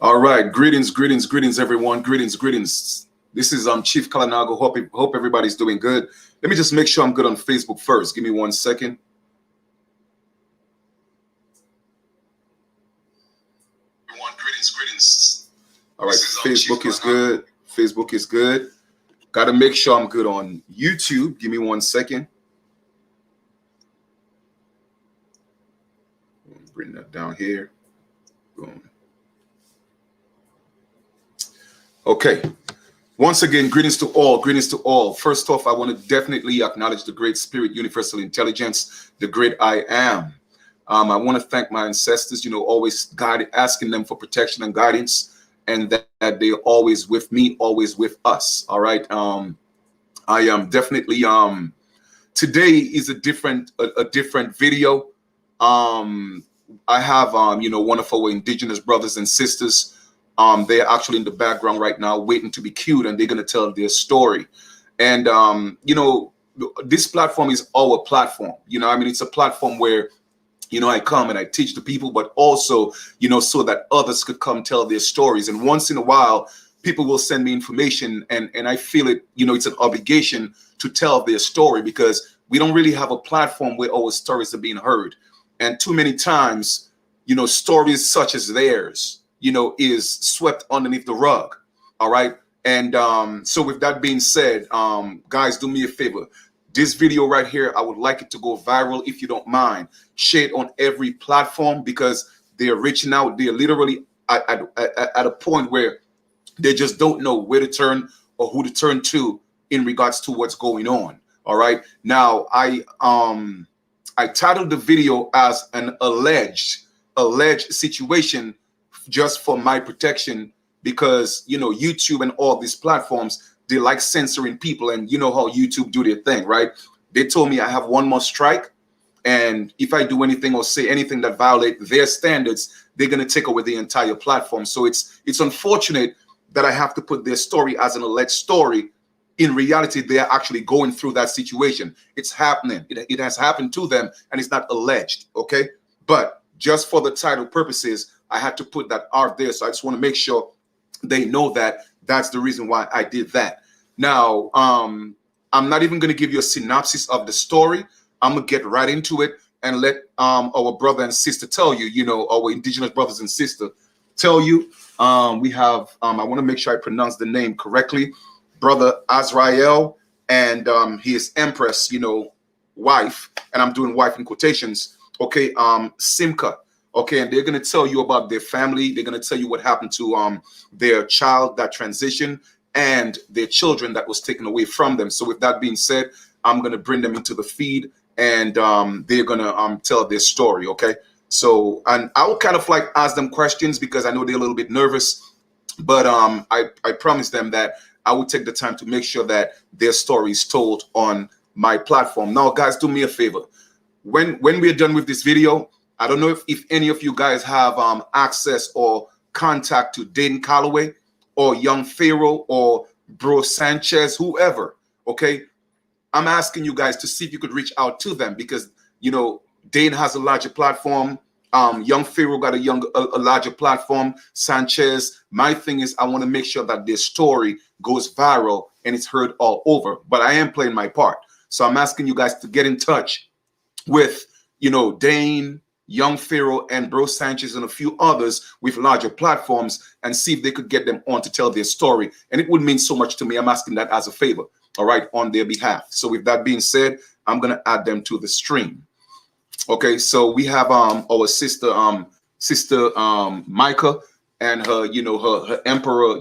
All right, greetings, everyone. Greetings. This is Chief Kalanago. Hope everybody's doing good. Let me just make sure I'm good on Facebook first. Give me 1 second. Everyone, greetings. All right, Facebook is good. Facebook is good. Got to make sure I'm good on YouTube. Give me 1 second. Bring that down here. Boom. Okay. Once again, greetings to all. First off, I want to definitely acknowledge the great spirit, universal intelligence, the great I am. I want to thank my ancestors, always asking them for protection and guidance, and that they're always with me, always with us. All right. I am definitely today is a different video. I have one of our indigenous brothers and sisters. They're actually in the background right now waiting to be cued, and they're going to tell their story. And this platform is our platform. It's a platform where I come and I teach the people, but also so that others could come tell their stories. And once in a while people will send me information, and I feel it, it's an obligation to tell their story, because we don't really have a platform where our stories are being heard. And too many times, stories such as theirs, is swept underneath the rug. All right. And so with that being said, guys, do me a favor. This video right here, I would like it to go viral. If you don't mind, share it on every platform, because they're reaching out. They're literally at a point where they just don't know where to turn or who to turn to in regards to what's going on. All right. Now, I titled the video as an alleged situation, just for my protection, because YouTube and all these platforms, they like censoring people, and you know how YouTube do their thing, right? They told me I have one more strike, and if I do anything or say anything that violate their standards, they're going to take away the entire platform. So it's unfortunate that I have to put their story as an alleged story. In reality, they are actually going through that situation. It's happening. It has happened to them, and it's not alleged. Okay. But just for the title purposes, I had to put that out there. So I just want to make sure they know that that's the reason why I did that. Now, I'm not even going to give you a synopsis of the story. I'm going to get right into it and let our brother and sister tell you, our indigenous brothers and sisters tell you. We have, I want to make sure I pronounce the name correctly, Brother Azrael, and his Empress, wife, and I'm doing wife in quotations. Okay, Simka. Okay, and they're going to tell you about their family. They're going to tell you what happened to their child that transitioned, and their children that was taken away from them. So with that being said, I'm going to bring them into the feed, and they're going to tell their story. Okay, so, and I will kind of like ask them questions, because I know they're a little bit nervous, but I promised them that I would take the time to make sure that their story is told on my platform. Now, guys, do me a favor. When we're done with this video, I don't know if any of you guys have access or contact to Dayton Calloway or Young Pharaoh or Bro Sanchez, whoever. Okay, I'm asking you guys to see if you could reach out to them, because Dayton has a larger platform. Young Pharaoh got a larger platform. Sanchez. My thing is, I want to make sure that their story goes viral and it's heard all over. But I am playing my part, so I'm asking you guys to get in touch with Dane, Young Pharaoh, and Bro Sanchez, and a few others with larger platforms, and see if they could get them on to tell their story. And it would mean so much to me. I'm asking that as a favor, all right, on their behalf. So with that being said, I'm going to add them to the stream. Okay, so we have our sister Micah, and her her emperor,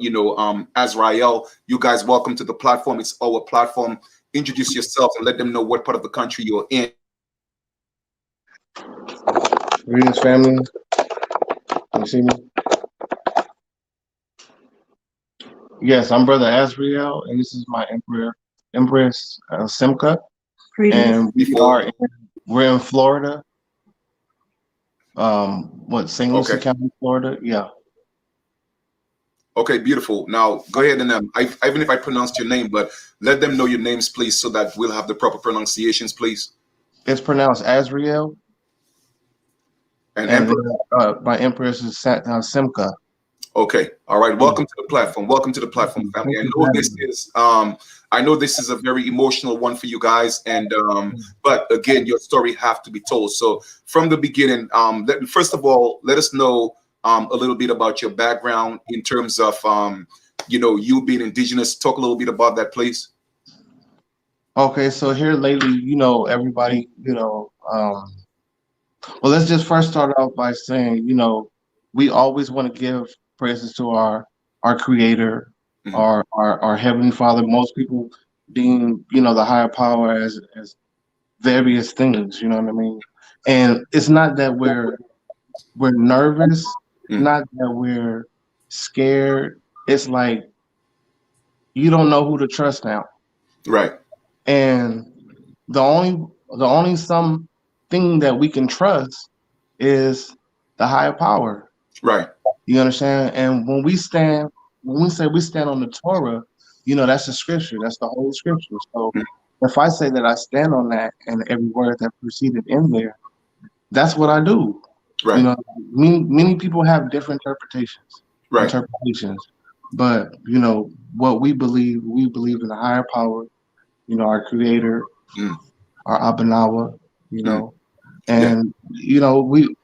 Azrael. You guys, welcome to the platform. It's our platform. Introduce yourself and let them know what part of the country you're in. Greetings, family. Can you see me? Yes, I'm Brother Azrael, and this is my Empress Simka. And we're in Florida. St. Lucie County, Florida? Yeah. Okay, beautiful. Now go ahead and even if I pronounced your name, but let them know your names, please, so that we'll have the proper pronunciations, please. It's pronounced Azrael. And my Empress is Simka. Okay. All right. Welcome to the platform. Welcome to the platform, family. I know this is a very emotional one for you guys, and but again, your story have to be told. So from the beginning, first of all, let us know a little bit about your background in terms of you being indigenous. Talk a little bit about that, please. Okay, so here lately, everybody, well, let's just first start off by saying, we always want to give praises to our Creator, Mhm. our Heavenly Father. Most people deem, the higher power as various things. You know what I mean? And it's not that we're nervous, Mhm. not that we're scared. It's like you don't know who to trust now, Right. and the only something that we can trust is the higher power. Right. You understand? And when we say we stand on the Torah, that's the scripture. That's the whole scripture. So Mhm. if I say that I stand on that and every word that proceeded in there, that's what I do. You Right. know, many people have different Right. interpretations, but what we believe in the higher power. Our Creator, Mhm. our Abanawa. Mhm. Yeah. And we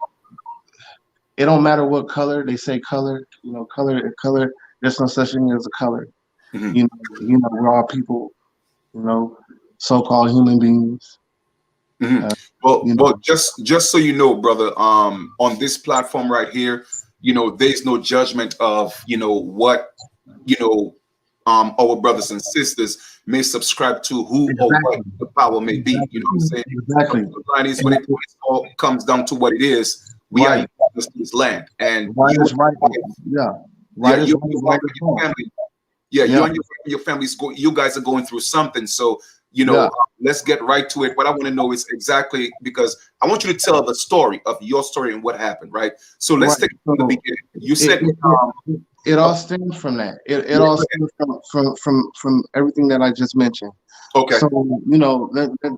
it don't matter what color they say color, color, there's no such thing as a color. Mhm. We're all people, you know, so-called human beings. Mhm. Uh, Well, you know, well, just so you know, brother, on this platform right here, there's no judgment of what you know our brothers and sisters may subscribe to, who or what exactly, the power may be. You know what I'm saying? But exactly. the line is, when And, it all comes down to what it is, we are right, indigenous to this land, and right you is and right. your wife, Yeah, yeah, right is you right, and your wrong wife is and your wrong. family, yeah, you Yeah, and your families you guys are going through something. So yeah. let's get right to it. What I want to know is exactly, because I want you to tell the story of your story and what happened, right? So let's Right. take it from the So beginning. You it said, it, it, it all stems from that. It all stems from everything that I just mentioned. okay, So,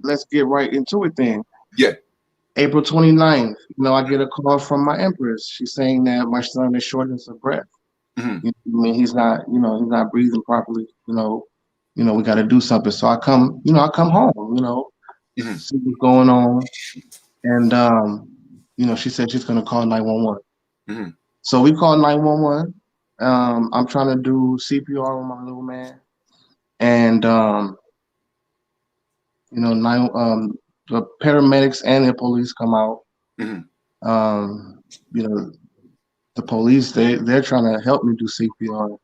let's get right into it then. yeah, April 29th, I get a call from my empress. She's saying that my son is shortness of breath. hmm I mean, he's not breathing properly. We got to do something. So I come home, hmm see what's going on. And, she said she's going to call 911. hmm So we called 911. I'm trying to do CPR with my little man. And, the paramedics and the police come out. hmm Um, you know, the police they're trying to help me do CPR.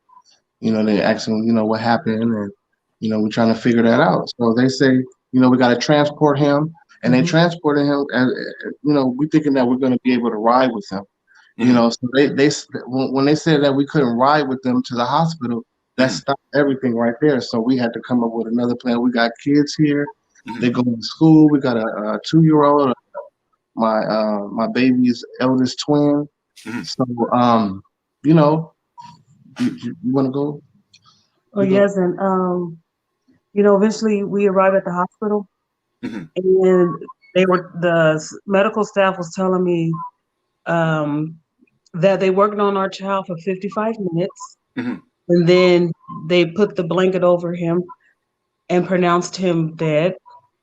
They asking, what happened, and we're trying to figure that out. So they say, we got to transport him, and they transported him, and we thinking that we're going to be able to ride with him. hmm So when they said that we couldn't ride with them to the hospital, that hmm stopped everything right there. So we had to come up with another plan. We got kids here; hmm they go to school. We got a 2-year-old, my baby's eldest twin. hmm So you know, you want to go? Oh, You go. yes, and eventually we arrived at the hospital, hmm and medical staff was telling me um, that they worked on our child for 55 minutes, hmm and then they put the blanket over him and pronounced him dead.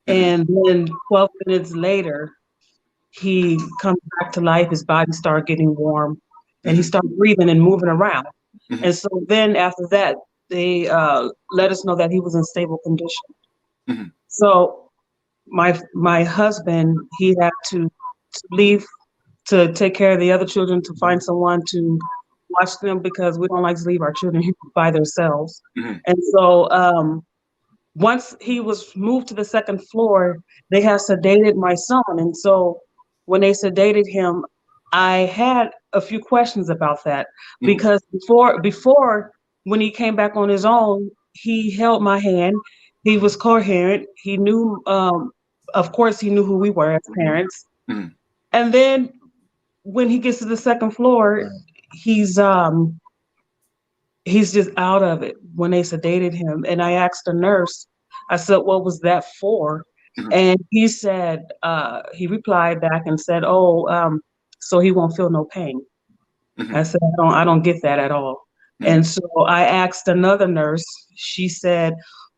hmm And then 12 minutes later, he comes back to life. His body started getting warm, and he hmm started breathing and moving around. hmm And so then after that, they let us know that he was in stable condition. hmm So my husband, he had to leave to take care of the other children, to find someone to watch them, because we don't like to leave our children here by themselves. hmm And so once he was moved to the second floor, they had sedated my son. And so when they sedated him, I had a few questions about that, hmm because before when he came back on his own, he held my hand. He was coherent. He knew, of course, he knew who we were as parents. hmm And then when he gets to the second floor, he's um he's just out of it when they sedated him. And I asked the nurse, I said, what was that for? hmm And he replied back and said, oh, so he won't feel no pain. I said, I don't get that at all. And so I asked another nurse. She said,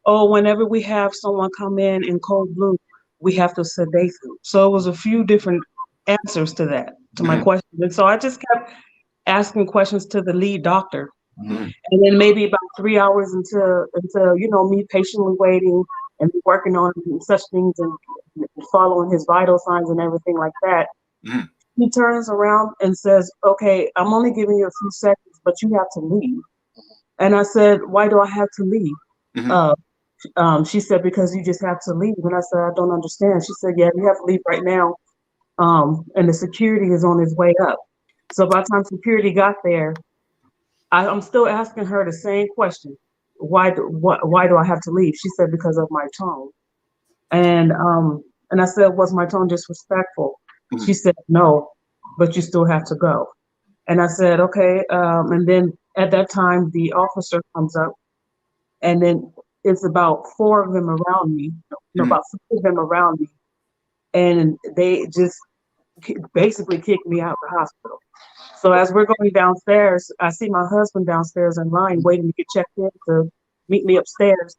oh, whenever we have someone come in cold blue, we have to sedate them. So it was a few different answers to that, to my question. And so I just kept asking questions to the lead doctor. And then maybe about 3 hours until me patiently waiting and working on such things and following his vital signs and everything like that. He turns around and says, okay, I'm only giving you a few seconds, but you have to leave. And I said, why do I have to leave? She said, because you just have to leave. And I said, I don't understand. She said, yeah, you have to leave right now. And the security is on his way up. So by the time security got there, I'm still asking her the same question. Why do I have to leave? She said, because of my tone. And I said, was my tone disrespectful? She said, no, but you still have to go. And I said, okay. And then at that time, the officer comes up, and then it's about 4 of them around me, about 6 of them around me. And they just basically kicked me out of the hospital. So as we're going downstairs, I see my husband downstairs in line waiting to get checked in to meet me upstairs.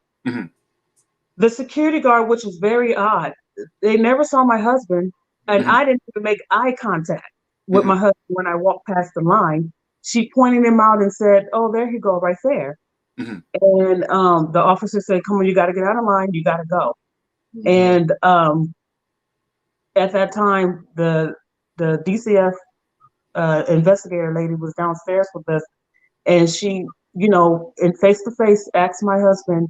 The security guard, which was very odd, they never saw my husband, and I didn't even make eye contact with my husband when I walked past the line. She pointed him out and said, oh, there you go, right there. And the officer said, come on, you got to get out of line, you got to go. And at that time, the DCF investigator lady was downstairs with us, and she, in face to face, asked my husband,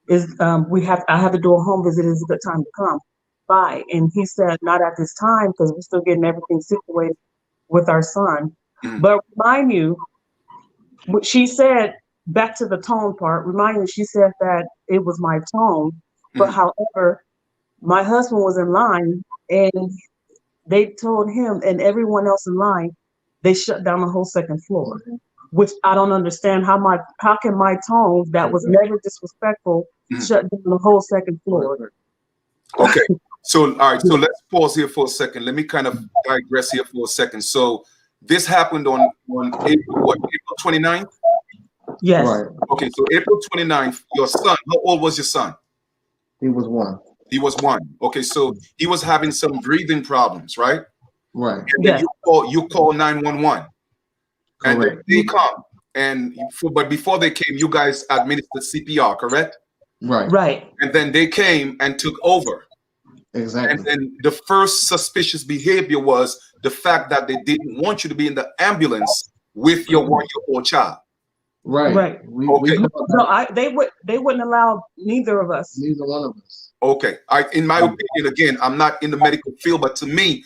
I have to do a home visit. Is a good time to come by? And he said, not at this time, because we're still getting everything situated with our son. But remind you, what she said, back to the tone part, remind you, she said that it was my tone. But however, my husband was in line, and they told him and everyone else in line, they shut down the whole second floor, which I don't understand. How can my tone that was never disrespectful shut down the whole second floor? Okay. So, all right. So let's pause here for a second. Let me kind of digress here for a second. So this happened on April 29th? Yes. Right. Okay. So April 29th, your son, how old was your son? He was 1. He was 1. Okay. So he was having some breathing problems, right? Right. And then you call 911. And then they come. But before they came, you guys administered CPR, correct? Right. Right. And then they came and took over. Exactly. And then the first suspicious behavior was the fact that they didn't want you to be in the ambulance with your 1-year-old child. Right. Right. Okay. No, they wouldn't allow neither of us. Neither one of us. Okay. In my opinion, again, I'm not in the medical field, but to me,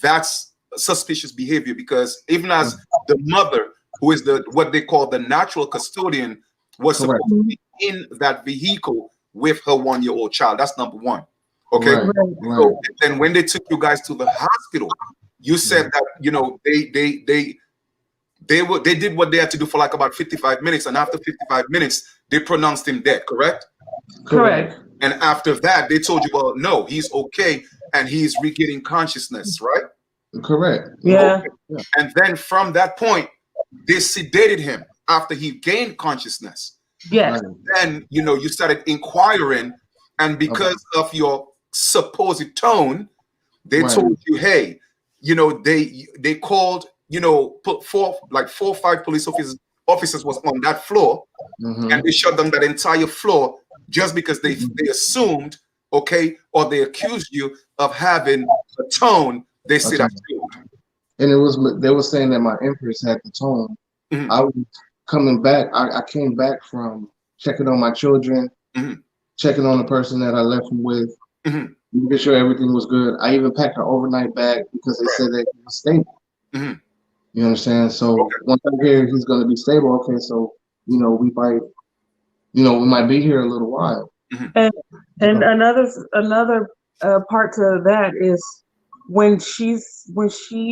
that's suspicious behavior, because even as the mother, who is what they call the natural custodian, was supposed to be in that vehicle with her 1-year-old child. That's number one. Okay. Right. So then when they took you guys to the hospital, you said that they did what they had to do for like about 55 minutes, and after 55 minutes they pronounced him dead, correct? Correct. And after that they told you, well, no, he's okay and he's regaining consciousness, right? Correct. Yeah. Okay. And then from that point they sedated him after he gained consciousness. Yes. Then you started inquiring, and because of your supposed tone, they told you, hey, they called, put 4 or 5 police officers was on that floor, and they shut down that entire floor just because they assumed, okay, or they accused you of having a tone they said I filled. And they were saying that my empress had the tone. I was coming back. I came back from checking on my children, checking on the person that I left them with, making sure everything was good. I even packed an overnight bag because they said that he was stable. You understand? So once I hear he's going to be stable, okay, so we might be here a little while. And another part to that is when she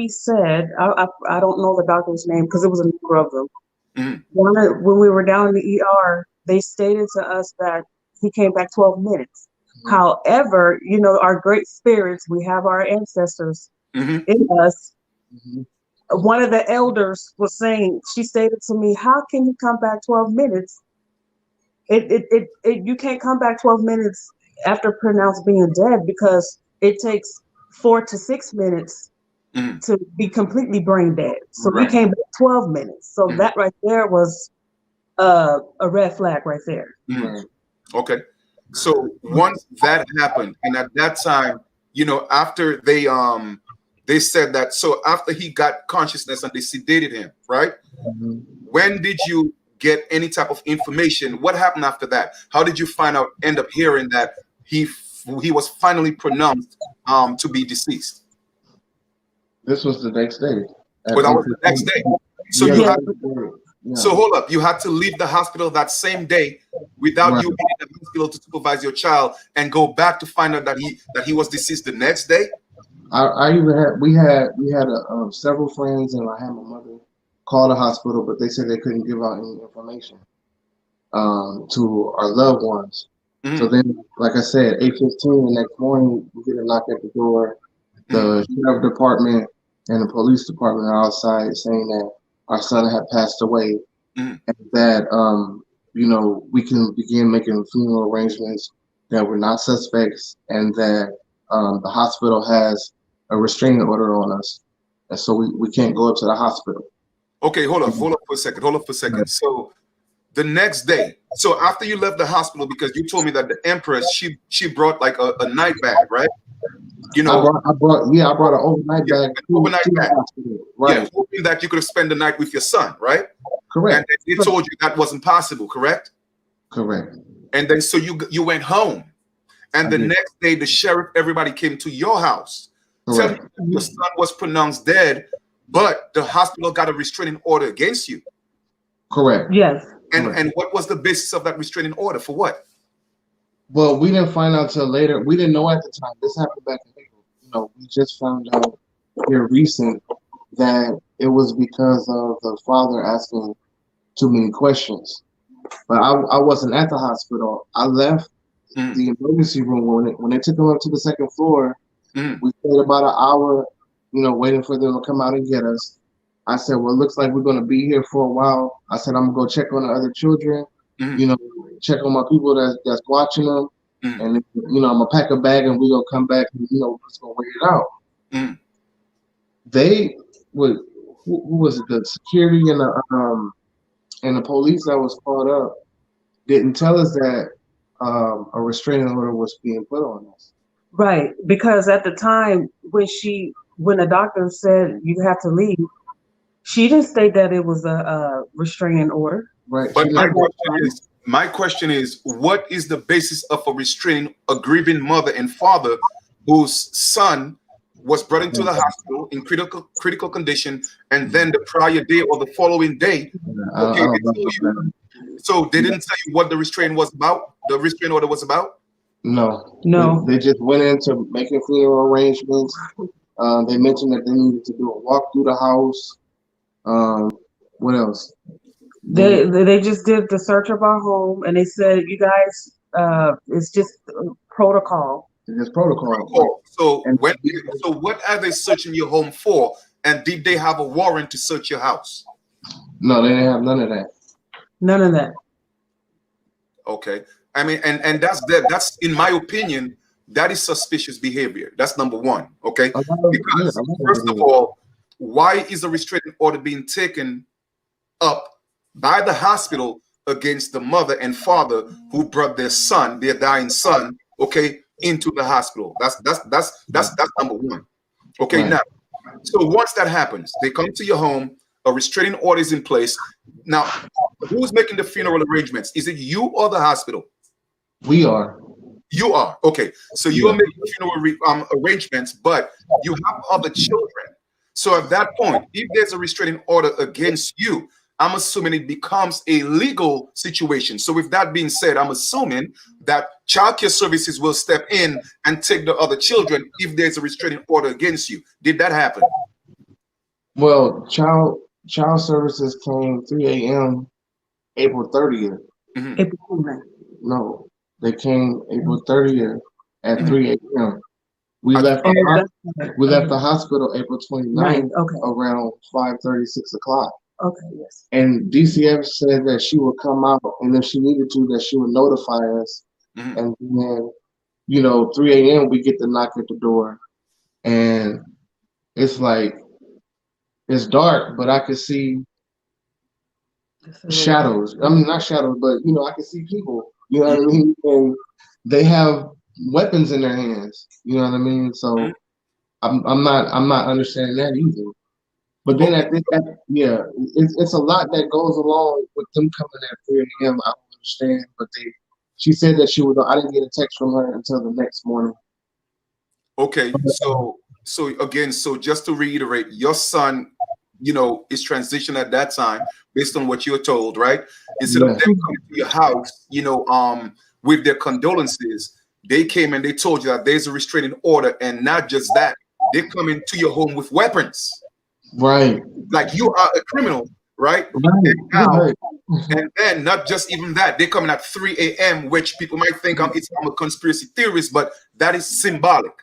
said, I don't know the doctor's name because it was a number of them. When we were down in the ER, they stated to us that he came back 12 minutes. However, our great spirits, we have our ancestors in us. one of the elders was saying, she stated to me, how can you come back 12 minutes? You can't come back 12 minutes after pronounced being dead, because it takes 4 to 6 minutes to be completely brain dead. So Right. you came back 12 minutes. So that right there was a red flag right there. Right. Okay. So once that happened, and at that time, you know, after they said that, so after he got consciousness and they sedated him, right? Mhm. When did you get any type of information? What happened after that? How did you end up hearing that he was finally pronounced to be deceased? This was the next day. Well, that was the next day. So Yeah, you the had next day. Yeah. So hold up, you had to leave the hospital that same day without Right. you being in the hospital to supervise your child, and go back to find out that he was deceased the next day. I even had several friends, and I had my mother call the hospital, but they said they couldn't give out any information to our loved ones. So then, like I said, 8:15 the next morning, we get a knock at the door. The sheriff department and the police department are outside saying that our son had passed away, and that you know, we can begin making funeral arrangements, that we're not suspects, and that the hospital has a restraining order on us, and so we can't go up to the hospital. Okay, hold up for a second. Hold up for a second. So the next day, so after you left the hospital, because you told me that the Empress, she brought like a night bag, right? You know, I brought an overnight bag an overnight to the bag. hospital. Right. Yeah, hoping that you could have spent the night with your son, right? Correct. And they told you that wasn't possible, correct? Correct. And then so you went home, and the next day the sheriff, everybody came to your house, telling Correct. you your son was pronounced dead, but the hospital got a restraining order against you. Correct. Yes. And what was the basis of that restraining order? For what? Well, we didn't find out till later. We didn't know at the time. This happened back in April. You know, we just found out here recent that it was because of the father asking too many questions. But I wasn't at the hospital. I left the emergency room when they took him up to the second floor. We stayed about an hour, you know, waiting for them to come out and get us. I said, well, it looks like we're going to be here for a while. I said, I'm going to go check on the other children, you know, check on my people that's watching them. And, you know, I'm going to pack a bag and we're going to come back and, you know, we're just going to wait it out. They would, who was it? The security and the police that was called up didn't tell us that a restraining order was being put on us. Right, because at the time when the doctor said you have to leave, she didn't state that it was a restraining order. Right. But my question is, what is the basis of a grieving mother and father whose son was brought into the hospital in critical condition, and then the prior day or the following day, so they didn't tell you what the restraint order was about? No. They just went into making funeral arrangements. They mentioned that they needed to do a walk through the house. What else? They just did the search of our home, and they said, you guys, it's just protocol. It's protocol. So what are they searching your home for? And did they have a warrant to search your house? No, they didn't have none of that. None of that. Okay. I mean, and that's in my opinion, that is suspicious behavior. That's number one. Okay. Because first of all, why is a restraining order being taken up by the hospital against the mother and father who brought their dying son, okay, into the hospital? That's number one. Okay. Right. Now, so once that happens, they come to your home, a restraining order is in place. Now, who's making the funeral arrangements? Is it you or the hospital? We are. You are. Okay. So you are making funeral arrangements, but you have other children. So at that point, if there's a restraining order against you, I'm assuming it becomes a legal situation. So with that being said, I'm assuming that child care services will step in and take the other children if there's a restraining order against you. Did that happen? Well, child services came 3 a.m. April 30th. No, they came April 30th at 3 a.m. We At left Oh, the, that's we left the hospital April 29th okay. around 5:30, 6 o'clock. Okay, yes. And DCF said that she would come out, and if she needed to, that she would notify us. Mhm. And then, 3 a.m. we get the knock at the door, and it's like it's dark, but I could see Just a little- shadows. I mean, not shadows, but I can see people. You know what I mean? And they have weapons in their hands. You know what I mean? So I'm not understanding that either. But then it's a lot that goes along with them coming at 3 a.m. I don't understand, but she said that she would. I didn't get a text from her until the next morning. Okay, so again, so just to reiterate, your son, is transitioned at that time based on what you're told, right? Instead of Yeah. them coming to your house, with their condolences, they came and they told you that there's a restraining order, and not just that, they come into your home with weapons, Right. like you are a criminal, right? Right. And now, Right. and then not just even that, they coming at 3 a.m., which people might think I'm a conspiracy theorist, but that is symbolic.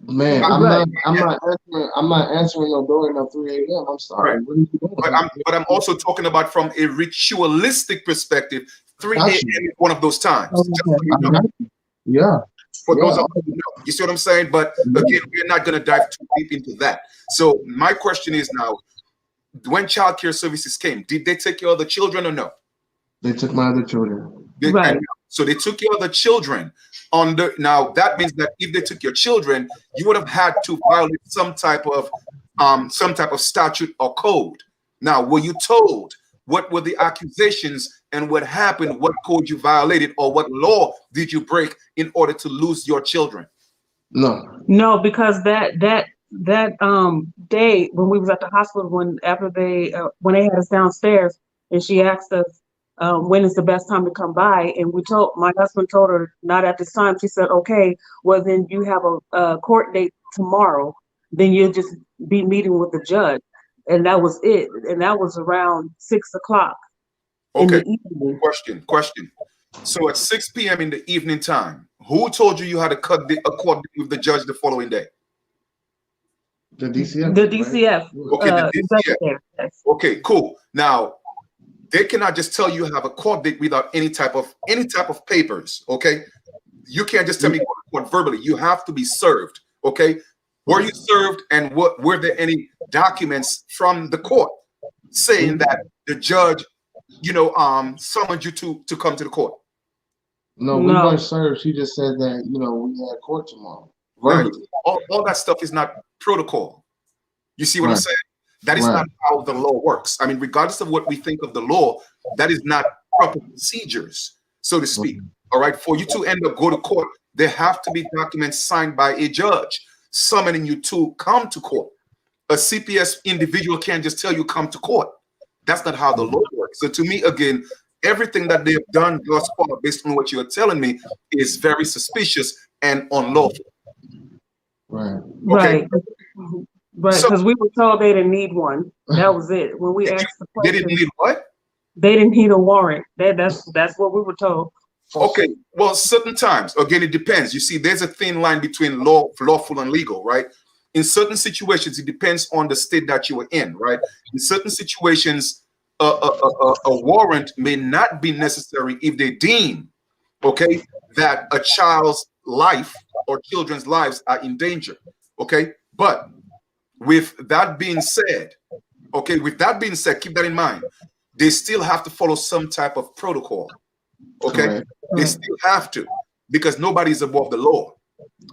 Man, Right. I'm not answering no door at no 3 a.m. I'm sorry. Right. What are you doing? But I'm also talking about from a ritualistic perspective. 3 Got a.m. you. is one of those times. Okay. Just so you I know. got you. Yeah. For those Yeah. of you who know, you see what I'm saying? But again, we're not going to dive too deep into that. So my question is now, when child care services came, did they take care of the children or no? They took my other children. Right. So they took care of the children. Now that means that if they took your children, you would have had to violate some type of statute or code. Now, were you told what were the accusations and what happened? What code you violated, or what law did you break in order to lose your children? No. No, because that day when we was at the hospital, when they had us downstairs, and she asked us when is the best time to come by, and my husband told her not at this time. She said, okay, well then you have a court date tomorrow, then you'll just be meeting with the judge, and that was it, and that was around 6 o'clock in Okay. the evening. Question. So at 6 p.m. in the evening time, who told you had to cut a court date with the judge the following day? The DCF. The DCF. Right? Okay, the DCF. Investigator, yes. Okay, cool. Now they cannot just tell you have a court date without any type of papers. Okay, you can't just tell me what verbally. You have to be served. Okay, were you served, and were there any documents from the court saying that the judge, summoned you to come to the court? No, we No. weren't served. She just said that, we had court tomorrow. Now, Verbally. all that stuff is not protocol. You see what I'm Right. saying? That is Right. not how the law works. I mean, regardless of what we think of the law, that is not proper procedures, so to speak. All right. For you to end up go to court, there have to be documents signed by a judge summoning you to come to court. A CPS individual can't just tell you come to court. That's not how the law works. So to me, again, everything that they have done thus far, based on what you're telling me, is very suspicious and unlawful. Right. Okay. Right, So- because we were told they didn't need one. That was it. When we asked the They question, didn't need what? they didn't need a warrant. That's what we were told. Okay, well, certain times, again, it depends. You see, there's a thin line between lawful and legal, right? In certain situations, it depends on the state that you are in, right? In certain situations, a warrant may not be necessary if they deem, okay, that a child's life or children's lives are in danger, okay? But with that being said, keep that in mind. They still have to follow some type of protocol, okay? Correct. They still have to, because nobody's above the law.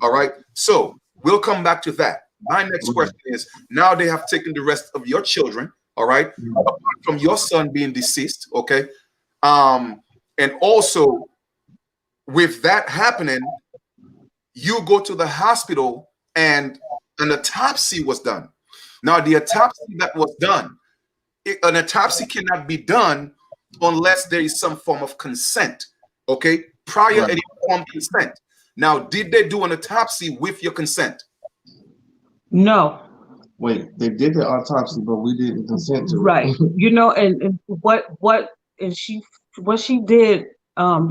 All right. So we'll come back to that. My next question is, now they have taken the rest of your children, all right, apart from your son being deceased, okay? And also with that happening, you go to the hospital and an autopsy was done. Now, the autopsy that was done, an autopsy cannot be done unless there is some form of consent, okay? Prior Right. any form of consent. Now, did they do an autopsy with your consent? No, Wait, they did the autopsy, but we didn't consent to right. it. And what she did,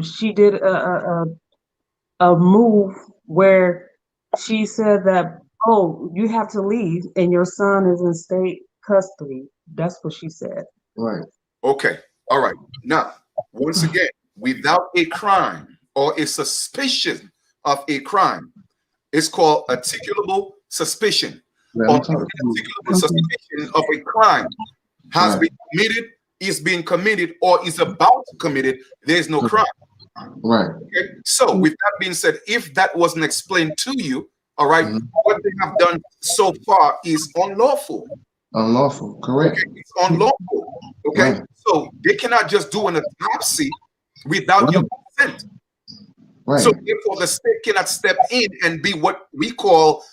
she did a move where She said that, oh, you have to leave and your son is in state custody. That's what she said. Right. Okay. All right. Now, once again, without a crime or a suspicion of a crime, it's called articulable suspicion. Yeah, Or I'm talking. articulable suspicion of a crime has Right. been committed, is being committed, or is about to commit it. There's no crime. Right. Okay? So, with that being said, if that wasn't explained to you, all right, what they have done so far is unlawful. Unlawful. Correct. Okay, it's unlawful. Okay, Right. so they cannot just do an autopsy without your consent. Right. So therefore, the state cannot step in and be what we call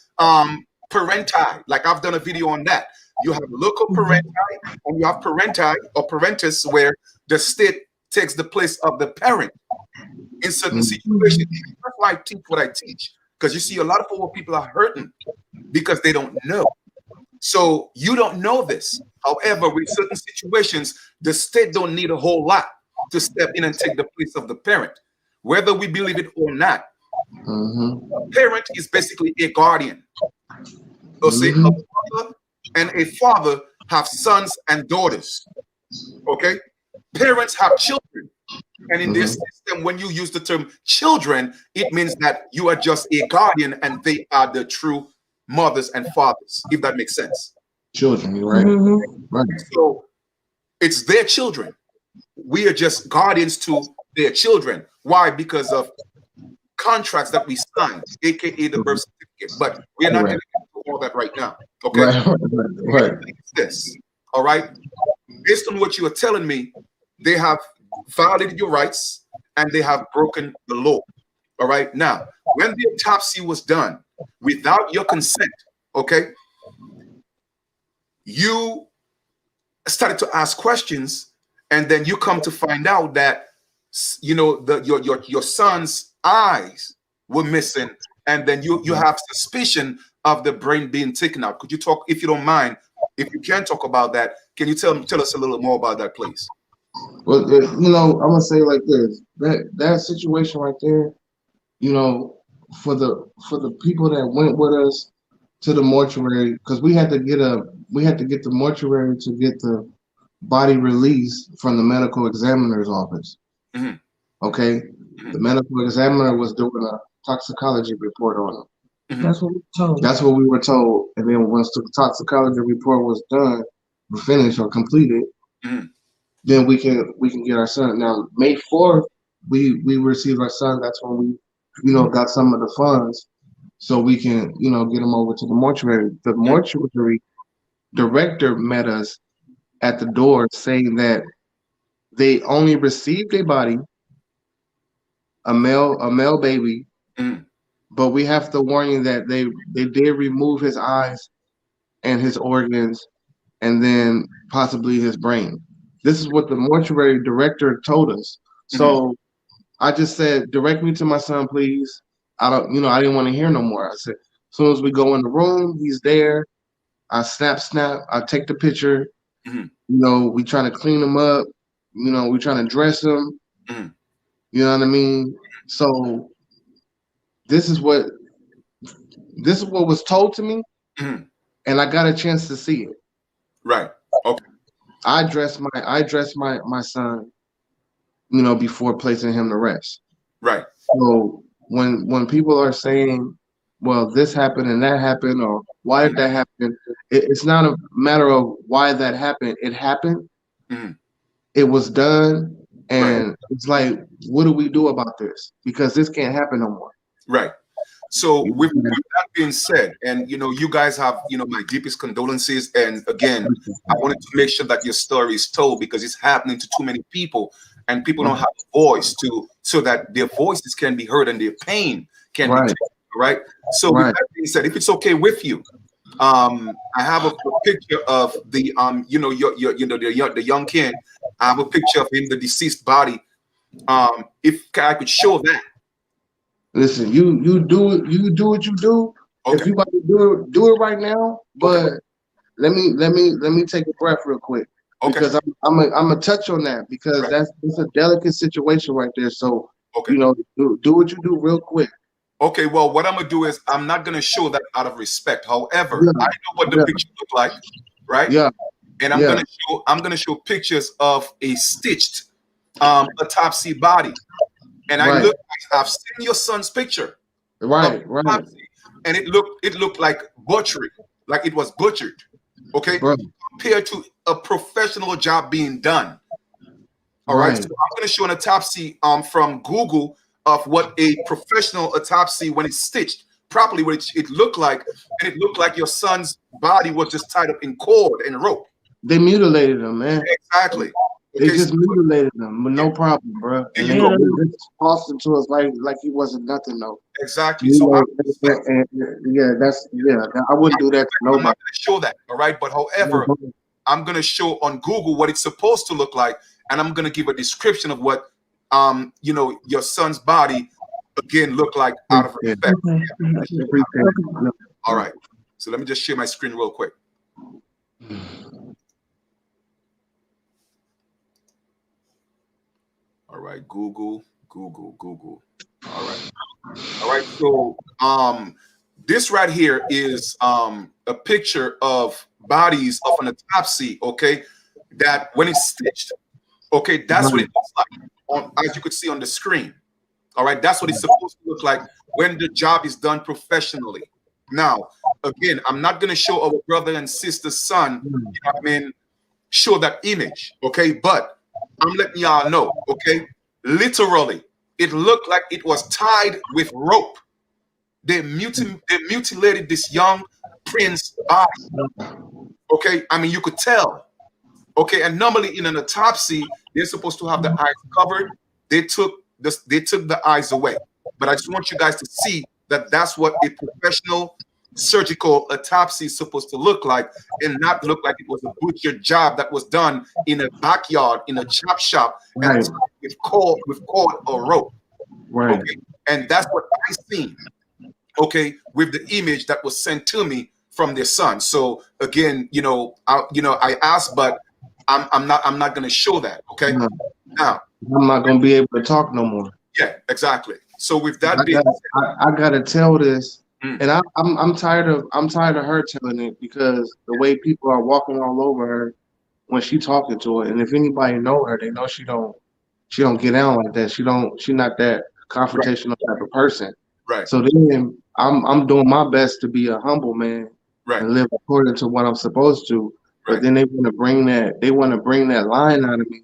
parenti. Like I've done a video on that. You have local parenti and you have parenti or parentis, where the state takes the place of the parent in certain situations. That's why I teach what I teach, because you see a lot of poor people are hurting because they don't know. So you don't know this. However, with certain situations, the state don't need a whole lot to step in and take the place of the parent, whether we believe it or not. A parent is basically a guardian. So say a mother and a father have sons and daughters. Okay, parents have children, and in this system, when you use the term children, it means that you are just a guardian and they are the true mothers and fathers, if that makes sense. Children, you're right. Right. So it's their children. We are just guardians to their children. Why? Because of contracts that we sign, aka the birth certificate. But we are not getting into all that right now. Okay. Right. This. All right. Based on what you are telling me, they have violated your rights and they have broken the law. All right. Now, when the autopsy was done without your consent, okay, you started to ask questions, and then you come to find out that your son's eyes were missing, and then you have suspicion of the brain being taken out. Could you talk, if you don't mind, if you can talk about that? Can you tell us a little more about that, please? Well, I'm gonna say like this: that situation right there, for the people that went with us to the mortuary, because we had to get the mortuary to get the body released from the medical examiner's office. Okay, the medical examiner was doing a toxicology report on them. That's what we were told. That's what we were told. And then once the toxicology report was done, or finished or completed, then we can get our son. Now, May 4th, we received our son. That's when we, got some of the funds, so we can, get him over to the mortuary. The mortuary director met us at the door, saying that they only received a body, a male baby, but we have to warn you that they did remove his eyes and his organs, and then possibly his brain. This is what the mortuary director told us. So I just said, direct me to my son, please. I didn't want to hear no more. I said, as soon as we go in the room, he's there. I snap. I take the picture. We trying to clean him up. We trying to dress him. You know what I mean? So this is what was told to me, and I got a chance to see it. Right. Okay. I dressed my son, before placing him to rest. Right. So when people are saying, well, this happened and that happened, or why did that happen? It's not a matter of why that happened. It happened. It was done. And it's like, what do we do about this? Because this can't happen no more. Right. So with that being said, and you guys have my deepest condolences. And again, I wanted to make sure that your story is told, because it's happening to too many people, and people don't have a voice so that their voices can be heard and their pain can be taken, right? So with that being said, if it's okay with you, I have a picture of the the young kid. I have a picture of him, the deceased body. If I could show that. Listen, you do what you do. Okay. If you about to do it right now, but let me take a breath real quick. Because I'm a touch on that, because that's a delicate situation right there. So do what you do real quick. Okay, well, what I'm gonna do is I'm not gonna show that out of respect. However, Yeah, I know what the yeah, picture look like, right? yeah, And yeah. I'm gonna show pictures of a stitched autopsy body. And Right, I've seen your son's picture of right, right, autopsy, and it looked like butchery, like it was butchered. Okay, bro. compared to a professional job being done. All right, so Right. I'm going to show an autopsy from Google of what a professional autopsy when it's stitched properly, what it looked like, and it looked like your son's body was just tied up in cord and rope. They mutilated him, man. Exactly. They Okay, so just mutilated him with no problem, bro. there And you they, go. Yeah. they just tossed him to us like he wasn't nothing, though. Exactly. You So know, yeah, I wouldn't do that to I'm not nobody. going to show that. All right, but Yeah, however, I'm going to show on Google what it's supposed to look like, and I'm going to give a description of what your son's body again looked like out of yeah, respect. Okay. I appreciate it. All right. So let me just share my screen real quick. All right, Google. All right. All right. So this right here is a picture of bodies of an autopsy, okay? That when it's stitched, okay, that's what it looks like as you could see on the screen. All right, that's what it's supposed to look like when the job is done professionally. Now, again, I'm not going to show our brother and sister's son, you know what I mean, show that image, okay? But I'm letting y'all know, okay? Literally, it looked like it was tied with rope. They mutilated this young prince's body, okay? I mean, you could tell, okay? And normally in an autopsy, they're supposed to have the eyes covered. They took the eyes away. But I just want you guys to see that that's what a professional surgical autopsy is supposed to look like, and not look like it was a butcher job that was done in a backyard, in a chop shop, and Right, with cord or rope. right. Okay, and that's what I seen. Okay, with the image that was sent to me from their son. So again, I asked, but I'm not going to show that. Okay, No, now, I'm not gonna be able to talk no more. yeah, exactly. So with that I being got I gotta tell this, Mm. and I'm tired of her telling it because the way people are walking all over her when she talking to her, and if anybody know her, they know she don't get down like that. She not that right, confrontational type of person. right, So then I'm doing my best to be a humble man right, and live according to what I'm supposed to. But right, then they want to bring that line out of me,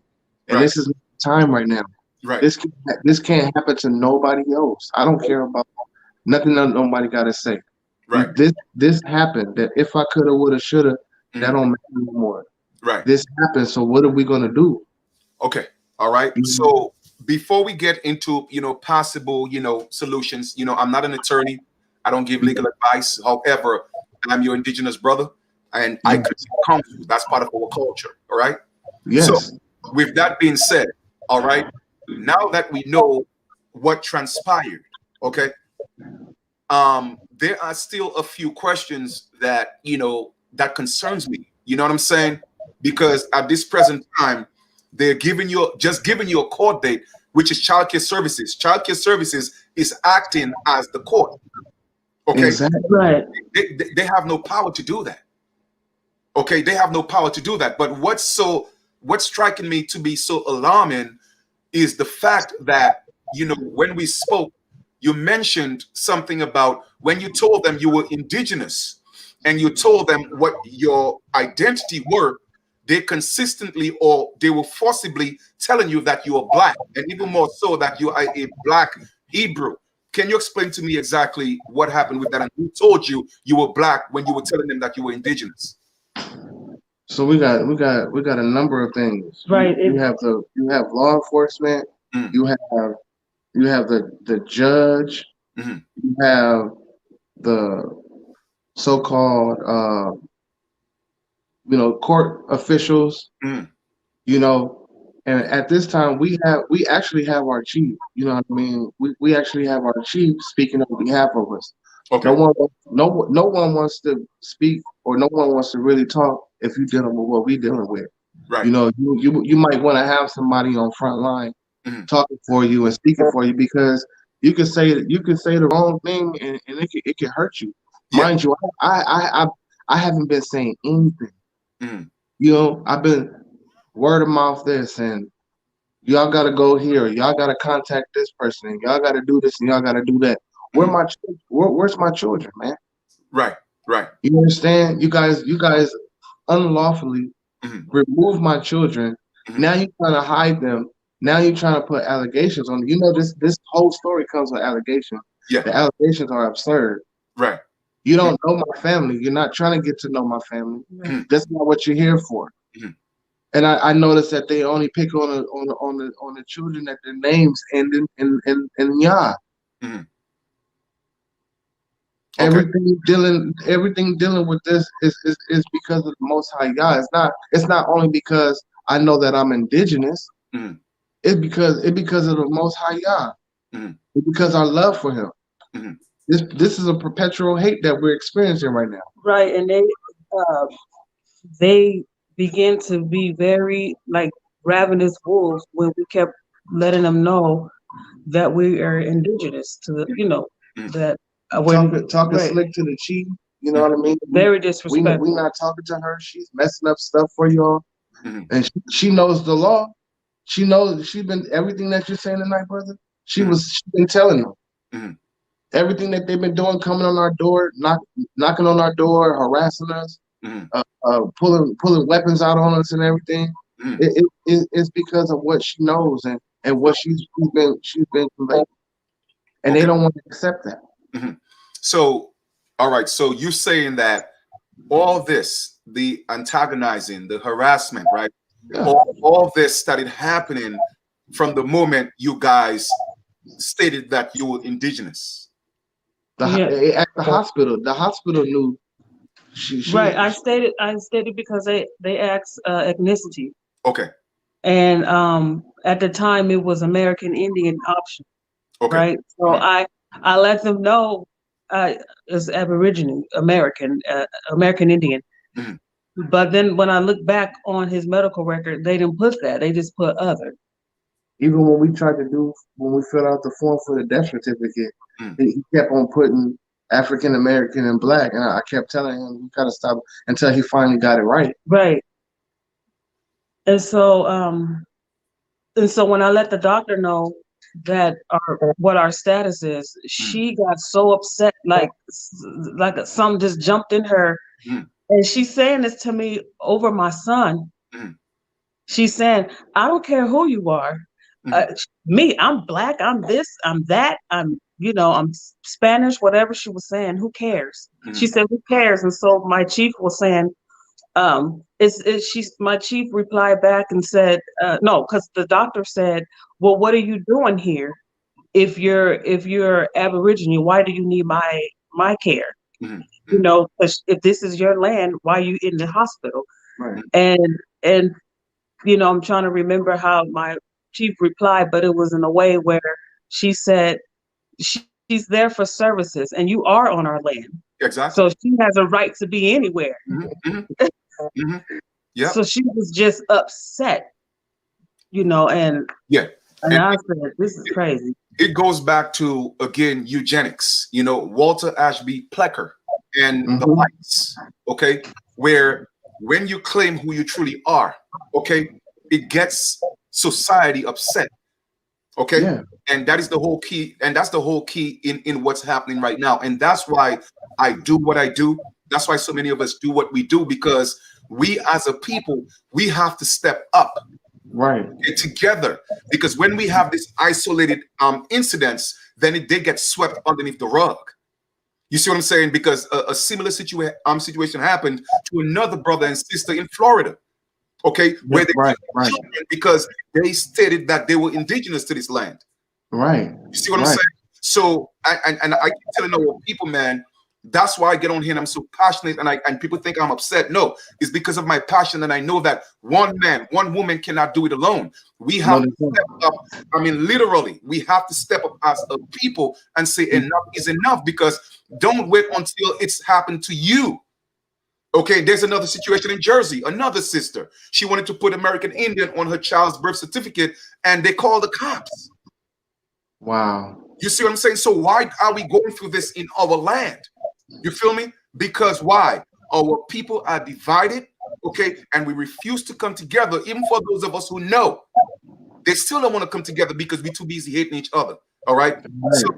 and right, this is not the time right now. right, This can't happen to nobody else. I don't care about nothing that nobody got to say. right, This happened. That if I coulda, woulda, shoulda, that mhm, don't matter no more. right. This happened. So what are we gonna do? Okay, all right. So before we get into possible solutions, I'm not an attorney. I don't give legal advice. However, I'm your indigenous brother, and I Yes. could counsel. That's part of our culture. All right. So Yes. with that being said, all right. Now that we know what transpired, okay, there are still a few questions that that concerns me. You know what I'm saying? Because at this present time, they're just giving you a court date, which is child care services. Child care services is acting as the court. Okay, Exactly. Right. they have no power to do that. Okay, they have no power to do that. But what's striking me to be so alarming is the fact that when we spoke, you mentioned something about when you told them you were indigenous and you told them what your identity were, they consistently or they were forcibly telling you that you are black, and even more so that you are a black Hebrew. Can you explain to me exactly what happened with that and who told you you were black when you were telling them that you were indigenous? So we got a number of things. Right. You have law enforcement. Mm, You have the judge. mhm, You have the so-called court officials. mm. You know, and at this time we actually have our chief. You know what I mean? We actually have our chief speaking on behalf of us. Okay, No one wants to speak, or no one wants to really talk if you're dealing with what we're dealing with. right. You know, you might want to have somebody on front line Mhm, talking for you and speaking for you because you can say the wrong thing and it can hurt you. Yeah. Mind you, I haven't been saying anything. Mm. You know, I've been word of mouth this and y'all gotta go here, y'all gotta contact this person, and y'all gotta do this and y'all gotta do that. Where's my children, man? Right. Right. You understand? You guys unlawfully Mhm. remove my children. Mhm. Now you're trying to hide them. Now you're trying to put allegations on them. You know, this whole story comes with allegations. Yeah. The allegations are absurd. Right. You don't know my family. You're not trying to get to know my family. Mhm. That's not what you're here for. Mhm. And I noticed that they only pick on the children that their names end in Yah. Mhm. Okay. Everything dealing with this is because of the Most High Yah. It's not only because I know that I'm indigenous. Mhm. It's because of the Most High Yah. Mhm. It's because our love for Him. Mhm. This is a perpetual hate that we're experiencing right now. Right, and they begin to be very like ravenous wolves when we kept letting them know that we are indigenous to the, Mhm. that we're Talking right, slick to the chief. You know what I mean? very We disrespectful. not talking to her. She's messing up stuff for y'all, Mhm. and she knows the law. She knows she's been everything that you're saying tonight, brother. She's been telling them Mhm. everything that they've been doing, coming on our door, knocking on our door, harassing us, Mhm. pulling weapons out on us and everything. Mhm. It's because of what she knows and what she's been conveying, and they Okay. don't want to accept that. Mhm. So, all right. So you're saying that all this, the antagonizing, the harassment, right? Yeah. All this started happening from the moment you guys stated that you were indigenous. Yeah, At the hospital knew right. she I stated because they asked ethnicity, Okay. and at the time it was American Indian option, Okay. right? So Mhm. I let them know as Aboriginal American Indian. Mhm. But then when I look back on his medical record, they didn't put that. They just put other. even when we filled out the form for the death certificate, Mhm. he kept on putting African American and black, and I kept telling him you gotta stop until he finally got it right. Right. And so when I let the doctor know that what our status is, Mhm. she got so upset, like something just jumped in her, Mhm. and she's saying this to me over my son. Mhm. She's saying, "I don't care who you are. Uh, Mhm. Me, I'm black. I'm this. I'm that. I'm Spanish. Whatever she was saying, who cares?" She Mhm. said, "Who cares?" And so my chief was saying, my chief replied back and said, no, because the doctor said, well, what are you doing here? If you're Aboriginal, why do you need my care? Mhm. Mhm. 'Cause if this is your land, why are you in the hospital? Right. And I'm trying to remember how my chief replied, but it was in a way where she said she's there for services, and you are on our land, Exactly. so she has a right to be anywhere. Mhm. Mhm. Mhm. Yeah. So she was just upset, and Yeah. And I said, this is crazy. it goes back to again eugenics. Walter Ashby Plecker and the Mm-hmm. whites. Okay, where when you claim who you truly are, okay, it gets society upset. Okay, Yeah. and that is the whole key, and that's the whole key in what's happening right now, and that's why I do what I do. That's why so many of us do what we do, because we as a people, we have to step up, Right. get together, because when we have these isolated incidents, then they get swept underneath the rug. You see what I'm saying? Because a similar situation happened to another brother and sister in Florida, okay, where they Right. killed Right. children because they stated that they were indigenous to this land. Right. You see what I'm Right. saying? So, and I keep telling our people, man, that's why I get on here and I'm so passionate, and people think I'm upset. No, it's because of my passion, and I know that one man, one woman cannot do it alone. We No, have to step up. I mean, literally, we have to step up as a people and say enough is enough, because don't wait until it's happened to you. Okay, there's another situation in Jersey. Another sister, she wanted to put American Indian on her child's birth certificate, and they called the cops. wow. You see what I'm saying? So why are we going through this in our land? You feel me? Because why? Our people are divided, okay? And we refuse to come together, even for those of us who know. They still don't want to come together because we're too busy hating each other, all right? So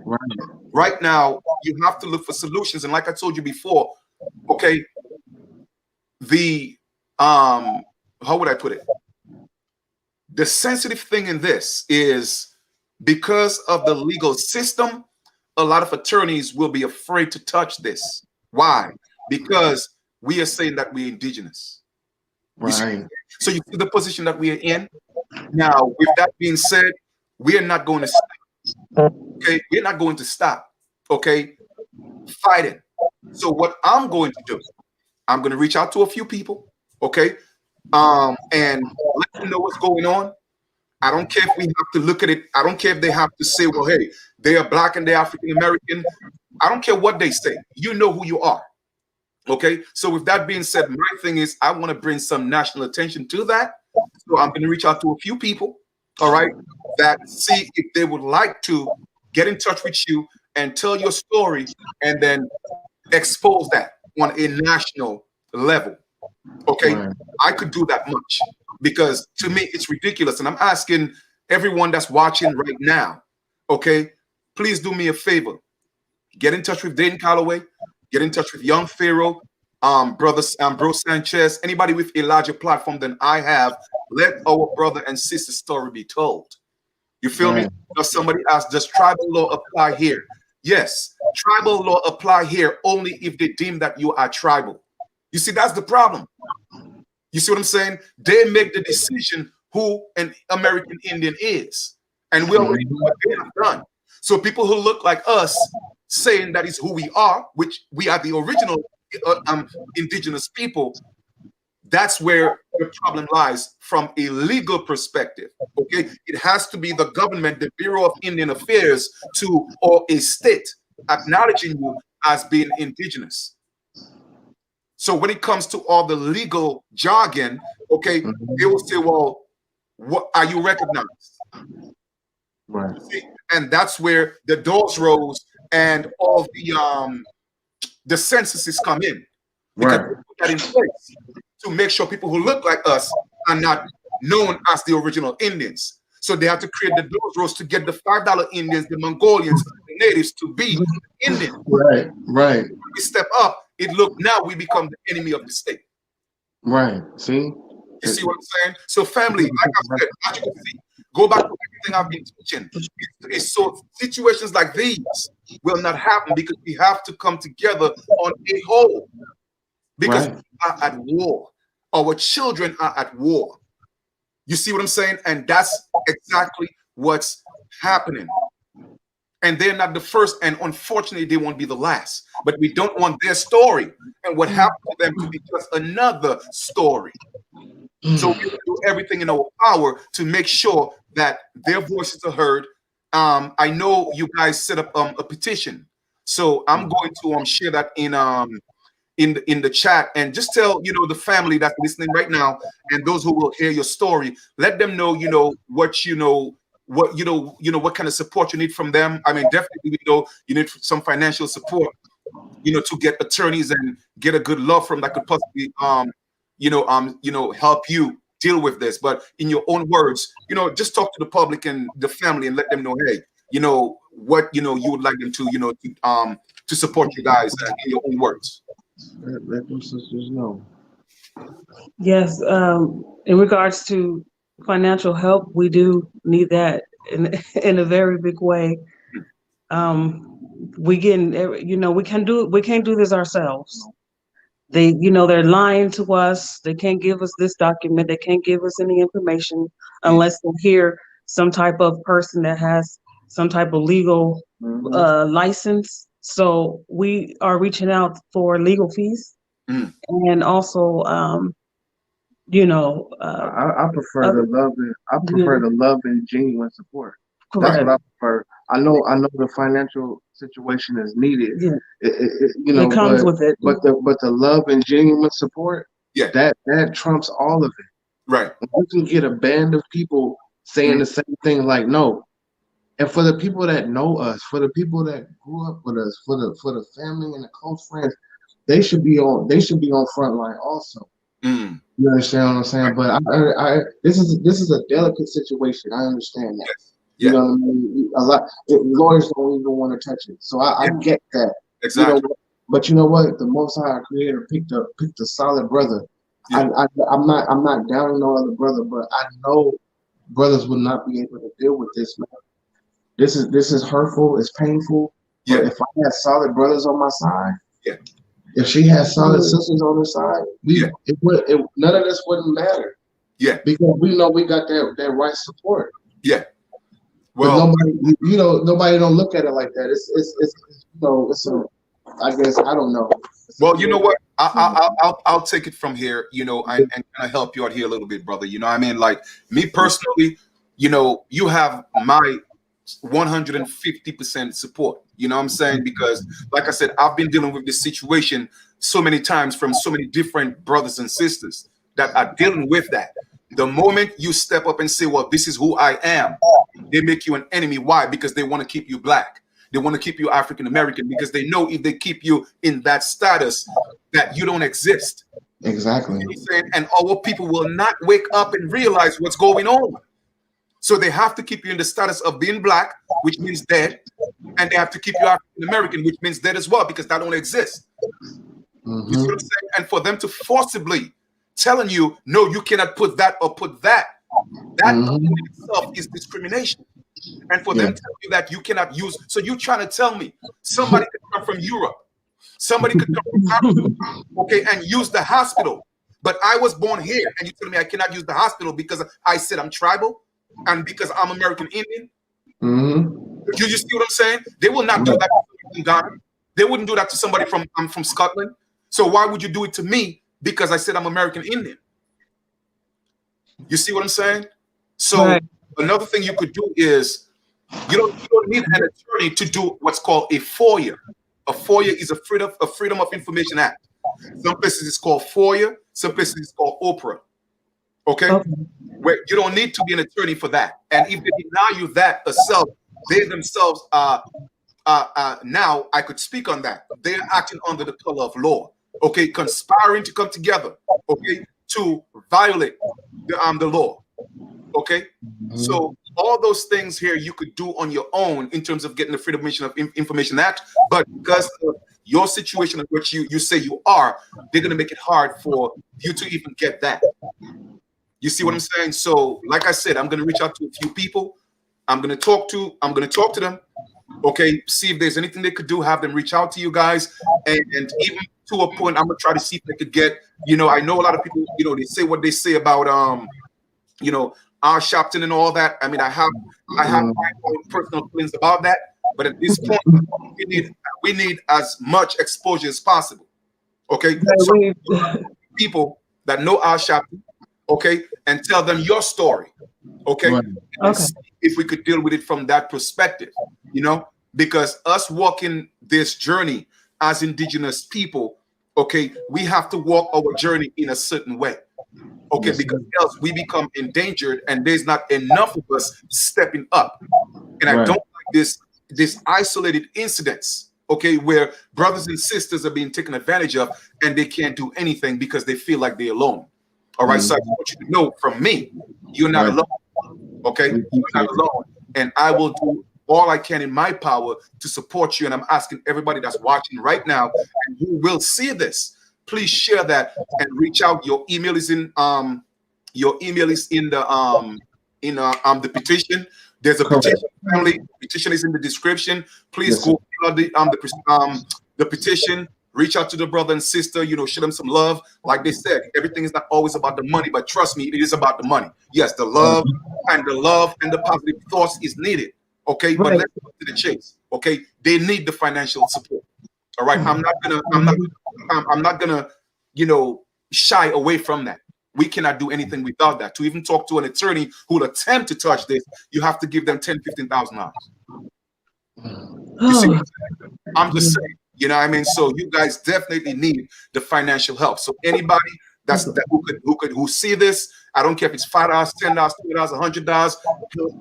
right now, you have to look for solutions. And like I told you before, okay, the, how would I put it? The sensitive thing in this is because of the legal system, a lot of attorneys will be afraid to touch this. Why? Because we are saying that we're indigenous. Right. So you see the position that we are in. Now, with that being said, we are not going to stop. Okay, we're not going to stop. Okay, fighting. So what I'm going to do, I'm going to reach out to a few people. Okay, and let them know what's going on. I don't care if we have to look at it. I don't care if they have to say, well, hey, they are black and they're African American. I don't care what they say. You know who you are. Okay. So with that being said, my thing is I want to bring some national attention to that. So I'm going to reach out to a few people, all right, that see if they would like to get in touch with you and tell your story and then expose that on a national level. Okay. Right. I could do that much because to me it's ridiculous. And I'm asking everyone that's watching right now, okay, please do me a favor. Get in touch with Dayton Calloway, get in touch with Young Pharaoh, brother Bro Sanchez, anybody with a larger platform than I have. Let our brother and sister story be told. You feel me? Now somebody asked, does tribal law apply here? Yes, tribal law apply here only if they deem that you are tribal. You see, that's the problem. You see what I'm saying? They make the decision who an American Indian is. And we already know what they have done. So people who look like us saying that is who we are, which we are the original indigenous people, that's where the problem lies from a legal perspective. Okay, it has to be the government, the Bureau of Indian Affairs, or a state acknowledging you as being indigenous. So when it comes to all the legal jargon, okay, they will say, well, what are you recognized? Right. And that's where the doors rose and all the censuses come in. Because they put that in place to make sure people who look like us are not known as the original Indians. So they have to create the doors rose to get the $5 Indians, the Mongolians, the natives to be Indian. Right, right. When we step up, it look now we become the enemy of the state. Right. See? You see what I'm saying? So family, like I said, as you can see, go back to everything I've been teaching. So situations like these will not happen because we have to come together on a whole. Because we are at war. Our children are at war. You see what I'm saying? And that's exactly what's happening. And they're not the first, and unfortunately, they won't be the last. But we don't want their story and what happened to them to be just another story. So we will do everything in our power to make sure that their voices are heard. I know you guys set up a petition, so I'm going to share that in the chat and just tell the family that's listening right now and those who will hear your story. Let them know what kind of support you need from them. I mean, definitely you need some financial support to get attorneys and get a good law firm that could possibly help you deal with this. But in your own words, just talk to the public and the family and let them know, hey, what you would like them to support you guys in your own words. Let them sisters know. Yes, in regards to financial help, we do need that in a very big way. We can't do this ourselves. They're lying to us. They can't give us this document. They can't give us any information unless they hear some type of person that has some type of legal license. So we are reaching out for legal fees. And also, I prefer the love and genuine support. Correct. That's what I prefer. I know the financial situation is needed. Yeah. It comes with it. But the love and genuine support, that trumps all of it. Right. You can get a band of people saying the same thing, like, no, And for the people that know us, for the people that grew up with us, for the family and the close friends, they should be on front line also. Mm. You understand what I'm saying? But this is a delicate situation. I understand that. Yes. You Yeah. know what I mean? Lawyers don't even want to touch it. So I get that. Exactly. You know, but you know what? The Most High Creator picked a solid brother. Yeah. I'm not downing no other brother, but I know brothers will not be able to deal with this, man. This is hurtful. It's painful. But Yeah. if I had solid brothers on my side, Yeah. if she had solid sisters on her side, Yeah. none of this wouldn't matter. Yeah. Because we know we got that right support. Yeah. But Well, nobody don't look at it like that. It's I guess I don't know. well, you know what? I'll take it from here, you know, and kind of help you out here a little bit, brother. You know what I mean? Like me personally, you know, you have my 150% support. You know what I'm saying? Because like I said, I've been dealing with this situation so many times from so many different brothers and sisters that are dealing with that. The moment you step up and say, well, this is who I am, they make you an enemy. Why? Because they want to keep you black. They want to keep you African American because they know if they keep you in that status that you don't exist. Exactly. You know what I'm saying? And our people will not wake up and realize what's going on. So they have to keep you in the status of being black, which means dead, and they have to keep you African American, which means dead as well, because that don't exist. Mm-hmm. You see what I'm saying? And for them to forcibly telling you, no, you cannot put that or put that, that in itself is discrimination. And for them to tell you that you cannot use, so you're trying to tell me somebody could come from Europe, somebody could come from Africa, okay, and use the hospital, but I was born here, and you tell me I cannot use the hospital because I said I'm tribal and because I'm American Indian. You see what I'm saying? They will not do that to Ghana. They wouldn't do that to somebody from Scotland. So why would you do it to me because I said I'm American Indian? You see what I'm saying? So another thing you could do is you don't need an attorney to do what's called a FOIA. A FOIA is a Freedom of Information Act. Some places it's called FOIA. Some places it's called Oprah. Okay? Where you don't need to be an attorney for that. And if they deny you that itself, they themselves are now I could speak on that. They are acting under the color of law. Okay, conspiring to come together. Okay, to violate the law. Okay, so all those things here you could do on your own in terms of getting the Freedom of Information Act, but because of your situation in which you say you are, they're going to make it hard for you to even get that. You see what I'm saying? So, like I said, I'm going to reach out to a few people. I'm going to talk to them. Okay, see if there's anything they could do. Have them reach out to you guys, and even to a point, I'm gonna try to see if they could get. You know, I know a lot of people. You know, they say what they say about you know, our Shopton and all that. I mean, I have my own personal feelings about that. But at this point, we need as much exposure as possible. Okay, so people that know our Shopton, okay, and tell them your story. Okay, okay. If we could deal with it from that perspective, you know, because us walking this journey as Indigenous people, okay, we have to walk our journey in a certain way, okay, because else we become endangered and there's not enough of us stepping up. And I don't like this isolated incidents, okay, where brothers and sisters are being taken advantage of and they can't do anything because they feel like they're alone. All right, so I want you to know from me, you're not alone. Okay, you're not alone, and I will do all I can in my power to support you. And I'm asking everybody that's watching right now and who will see this, please share that and reach out. Your email is in the petition. There's a petition, family. Petition is in the description. Please go fill out the petition. Reach out to the brother and sister, you know, show them some love. Like they said, everything is not always about the money, but trust me, it is about the money. Yes, the love and the positive thoughts is needed. Okay, but let's go to the chase. Okay, they need the financial support. All right, I'm not gonna, you know, shy away from that. We cannot do anything without that. To even talk to an attorney who will attempt to touch this, you have to give them $10,000-15,000. You see what I'm saying? I'm just saying. You know what I mean? So you guys definitely need the financial help. So anybody who see this I don't care if it's $5, $10, $20, $100. Help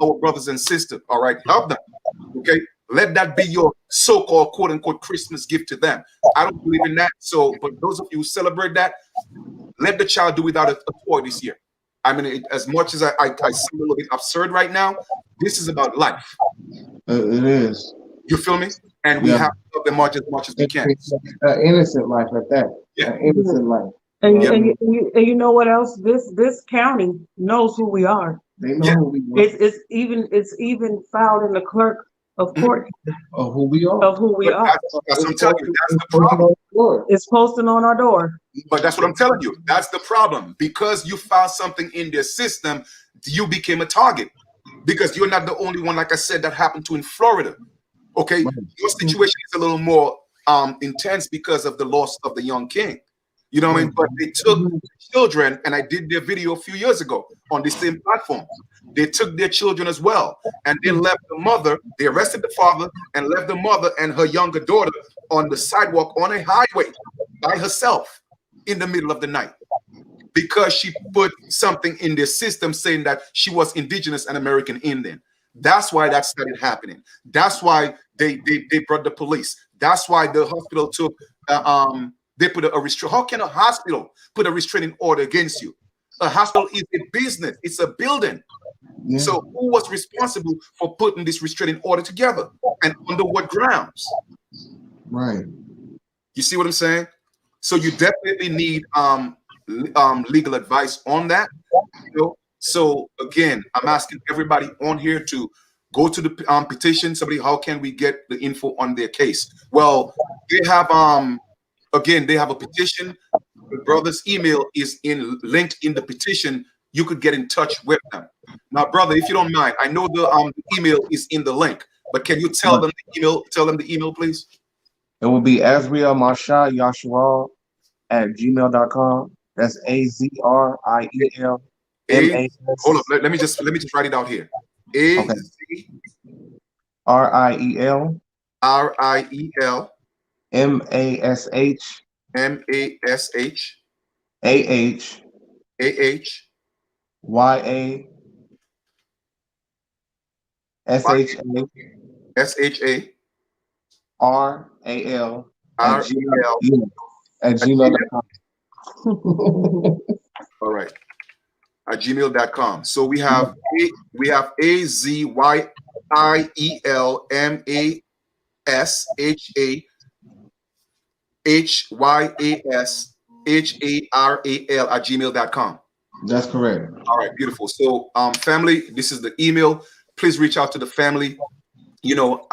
our brothers and sisters. All right, help them. Okay, let that be your so-called quote unquote Christmas gift to them. I don't believe in that. So, but those of you who celebrate that, let the child do without a toy this year. I mean, as much as I seem a little bit absurd right now, this is about life. It is. You feel me? And we have to love them much as we can. An innocent life at that. Yeah. An innocent life. And you know what else? This county knows who we are. They know who we are. It's even filed in the clerk of court of who we are. Of who we are. That's what I'm telling you. That's the problem. It's posted on our door. But that's what I'm telling you. That's the problem. Because you found something in their system, you became a target. Because you're not the only one, like I said, that happened to in Florida. Okay, your situation is a little more intense because of the loss of the young king. You know what I mean? But they took children, and I did their video a few years ago on the same platform. They took their children as well, and they left the mother. They arrested the father and left the mother and her younger daughter on the sidewalk on a highway by herself in the middle of the night because she put something in their system saying that she was indigenous and American Indian. That's why that started happening. That's why they brought the police. That's why the hospital took they put a restraint. How can a hospital put a restraining order against you? A hospital is a business. It's a building. Yeah. So who was responsible for putting this restraining order together and under what grounds? Right. You see what I'm saying? So you definitely need legal advice on that. You know? So again, I'm asking everybody on here to go to the petition. Somebody, how can we get the info on their case? Well, they have again, they have a petition. The brother's email is linked in the petition. You could get in touch with them. Now, brother, if you don't mind, I know the email is in the link, but can you tell them the email? Tell them the email, please. It will be azrielmashayashua@gmail.com. That's AZRIEL. Hold up, let me just write it out here. RIEL MASH YA SHARAL at gmail.com. All right. At gmail.com. So we have AZYIELMASHYASHARAL at gmail.com. That's correct. All right, beautiful. So family, this is the email. Please reach out to the family. You know,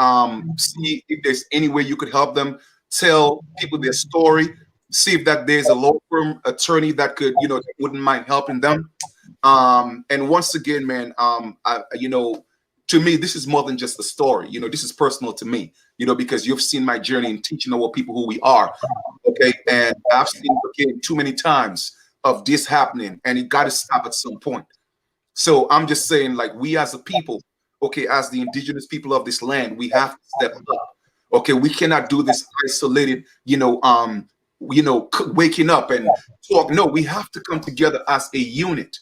see if there's any way you could help them. Tell people their story. See if that there's a law firm attorney that could, you know, that wouldn't mind helping them. And once again, man, you know, to me, this is more than just a story. You know, this is personal to me, you know, because you've seen my journey in teaching our people who we are. Okay. And I've seen again too many times of this happening, and it got to stop at some point. So I'm just saying, like, we as a people, okay, as the indigenous people of this land, we have to step up. Okay, we cannot do this isolated, waking up and talk. No, we have to come together as a unit.